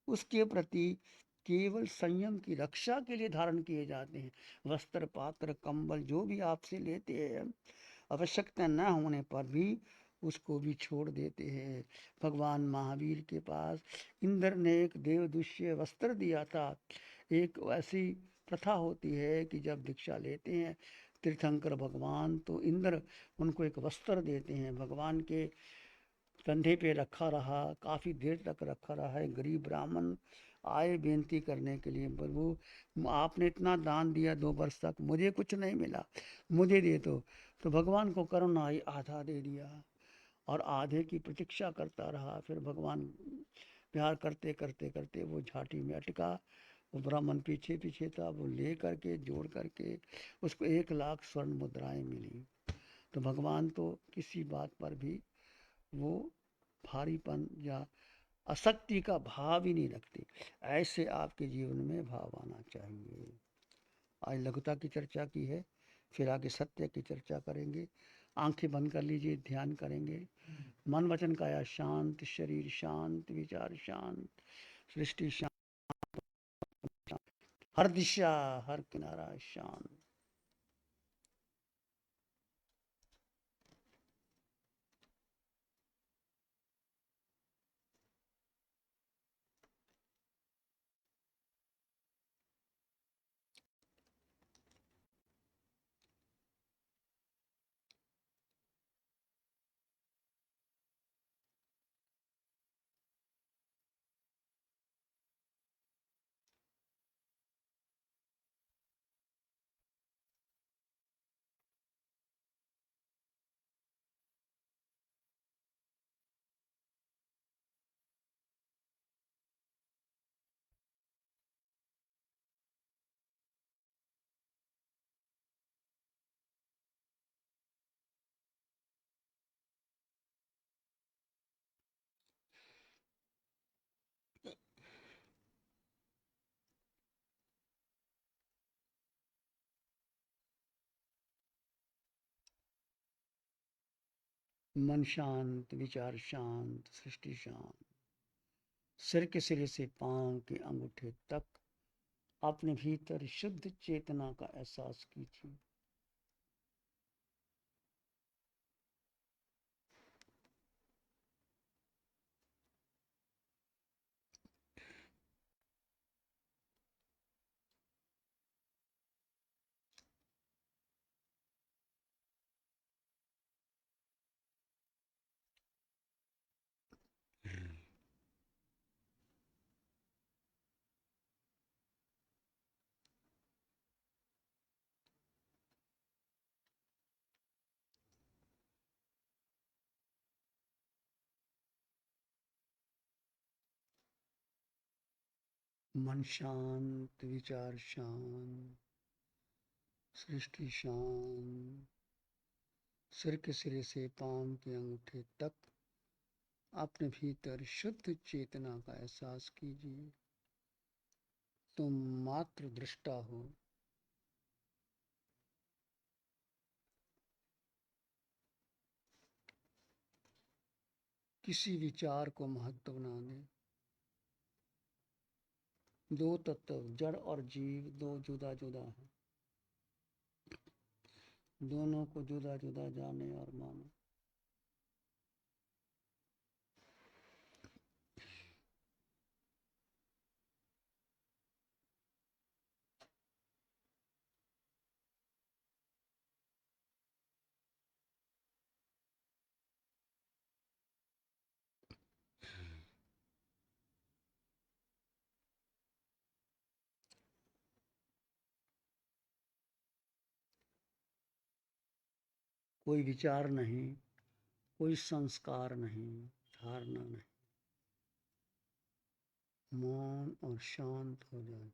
उसके प्रति केवल संयम की रक्षा के लिए धारण किए जाते हैं। वस्त्र पात्र कंबल जो भी आपसे लेते हैं, आवश्यकता न होने पर भी उसको भी छोड़ देते हैं। भगवान महावीर के पास इंद्र ने एक देवदुष्य वस्त्र दिया था। एक ऐसी प्रथा होती है कि जब दीक्षा लेते हैं तीर्थंकर भगवान, तो इंद्र उनको एक वस्त्र देते हैं। भगवान के कंधे पे रखा रहा, काफ़ी देर तक रखा रहा है। गरीब ब्राह्मण आए बेनती करने के लिए, प्रभु आपने इतना दान दिया 2 वर्ष तक, मुझे कुछ नहीं मिला, मुझे दे दो। तो भगवान को करुणा आई, आधा दे दिया और आधे की प्रतीक्षा करता रहा। फिर भगवान प्यार करते करते करते वो झाटी में अटका। वो ब्राह्मण पीछे पीछे था, वो ले करके जोड़ करके उसको 1 लाख स्वर्ण मुद्राएं मिली। तो भगवान तो किसी बात पर भी वो भारीपन या आसक्ति का भाव ही नहीं रखते। ऐसे आपके जीवन में भाव आना चाहिए। आज लघुता की चर्चा की है, फिर आगे सत्य की चर्चा करेंगे। आंखें बंद कर लीजिए, ध्यान करेंगे। मन वचन काया शांत, शरीर शांत, विचार शांत, सृष्टि शांत, हर दिशा हर किनारा शांत। मन शांत, विचार शांत, सृष्टि शांत। सिर के सिरे से पांव के अंगूठे तक अपने भीतर शुद्ध चेतना का एहसास कीजिए। मन शांत, विचार शांत, सृष्टि शांत। सिर के सिरे से पांव के अंगूठे तक अपने भीतर शुद्ध चेतना का एहसास कीजिए। तुम मात्र दृष्टा हो। किसी विचार को महत्व ना दे। दो तत्व, जड़ और जीव, दो जुदा जुदा हैं। दोनों को जुदा जुदा जाने और मानो। कोई विचार नहीं, कोई संस्कार नहीं, धारणा नहीं। मौन और शांत हो जाए।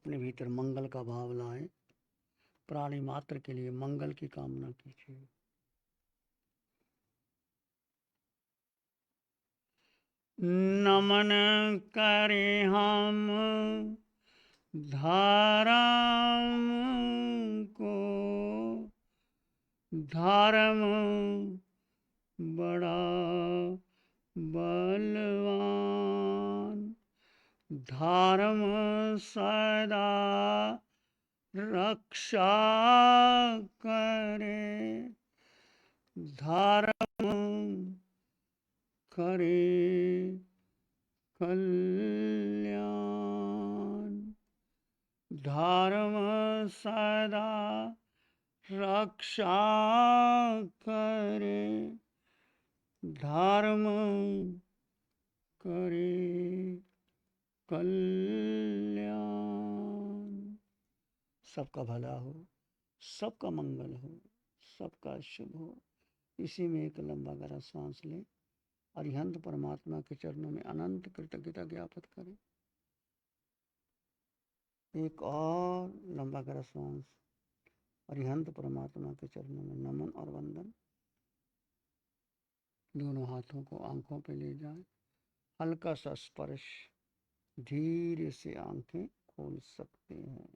अपने भीतर मंगल का भाव लाएं, प्राणी मात्र के लिए मंगल की कामना कीजिए। नमन करें हम धर्म को, धर्म बड़ा बलवान, धर्म सदा रक्षा करे, धर्म करे कल्याण, धर्म सदा रक्षा करे, धर्म करे कल्याण। सबका भला हो, सबका मंगल हो, सबका शुभ हो। इसी में एक लंबा गहरा सांस लें, अरिहंत परमात्मा के चरणों में अनंत कृतज्ञता ज्ञापित करें। एक और लंबा गहरा सांस, अरिहंत परमात्मा के चरणों में नमन और वंदन। दोनों हाथों को आंखों पे ले जाएं, हल्का सा स्पर्श, धीरे से आंखें खोल सकते हैं।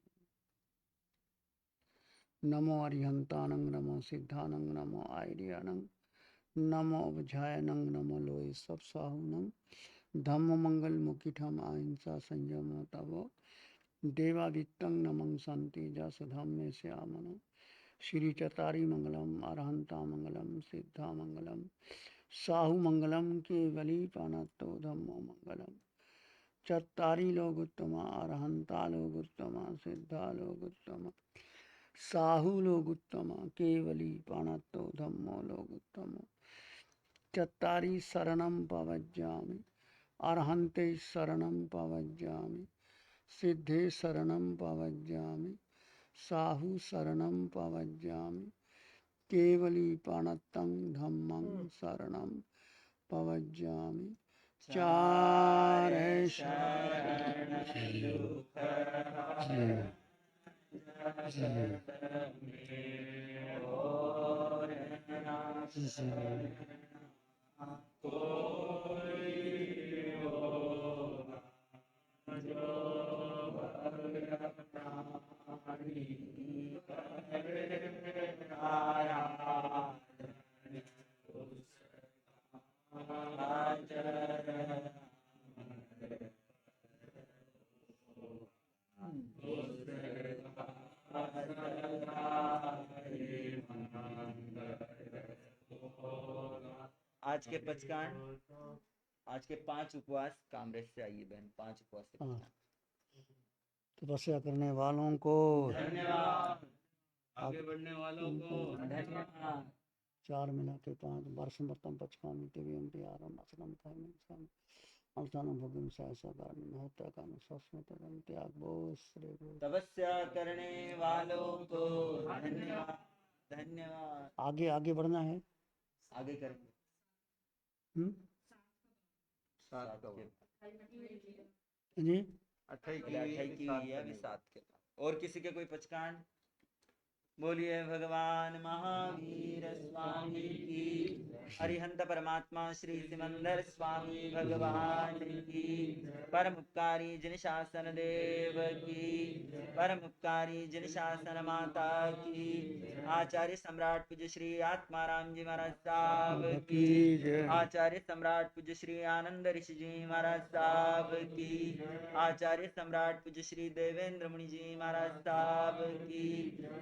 नमो अरिहंतानंग, नमो सिद्धानंग, नमो आयर्यानंग, नमो अवझायनंग, नमो लोय सब साहुनंग, धम्म मंगल मुखिठम अहिंसा संयम तवो, देवादित्यं नमं शांति जस धम्मे श्यामन, श्री चतारी मंगलम, अरहंता मंगलम, सिद्धा मंगलम, साहु मंगलम, केवली पानतो धम्मो मंगलम। चत्तारी लोग उत्तमा, अरहंता लोग उत्तमा, सिद्धा लोग उत्तमा, साहु लोग उत्तमा, केवली पानतो धम्मो लोग उत्तमा। चत्तारी शरणं पवज्जामि, अरहंते शरणं पवज्जामि, सिद्धे शरणं पवज्जामि, साहु शरणं पवज्जामि, केवली पाणत्तं धम्मं शरणं पवज्जामि। चार शरण आज के पचकान, आज के 5 उपवास कामरेज से आइए बहन, 5 उपवास से हाँ। पचकान। तपस्या करने वालों को धन्यवाद, आगे बढ़ने वालों को धन्यवाद। 4 मिला के 5 वर्ष मर्तम पचकामी दिव्यम प्यारम असलम कायम अवसानम भोगम सहसा कारण महत्ता का शाश्वत त्याग बोस रे बोस। तपस्या करने वालों को धन्यवाद, धन्यवाद। आगे आगे बढ़ना है। आगे करेंगे। सात का जी 28 की हुई है अभी 7 के बाद। और किसी के कोई पचकान? बोलिए भगवान महावीर स्वामी की, अरिहंत परमात्मा श्री सिमंदर स्वामी भगवान की, परम उपकारी जिन शासन देव की, परम उपकारी जिन शासन माता की, आचार्य सम्राट पूज्य श्री आत्माराम जी महाराज साहब की, आचार्य सम्राट पूज्य श्री आनंद ऋषि जी महाराज साहब की, आचार्य सम्राट पूज्य श्री देवेंद्र मुनि जी महाराज साहब की,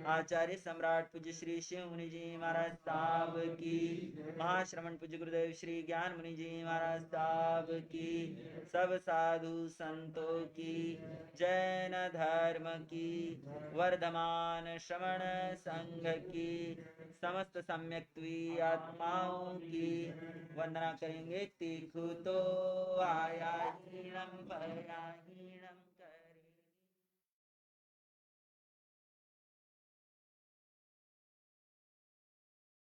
आचार्य सम्राट पूज्य श्री शिव मुनि जी महाराज साहब की, महाश्रमण पूज्य गुरुदेव श्री ज्ञान मुनि जी महाराज साहब की, सब साधु संतों की, जैन धर्म की, वर्धमान श्रमण संघ की, समस्त सम्यक्त्वी आत्माओं की वंदना करेंगे। तीखु तो आया हीणम भया हीण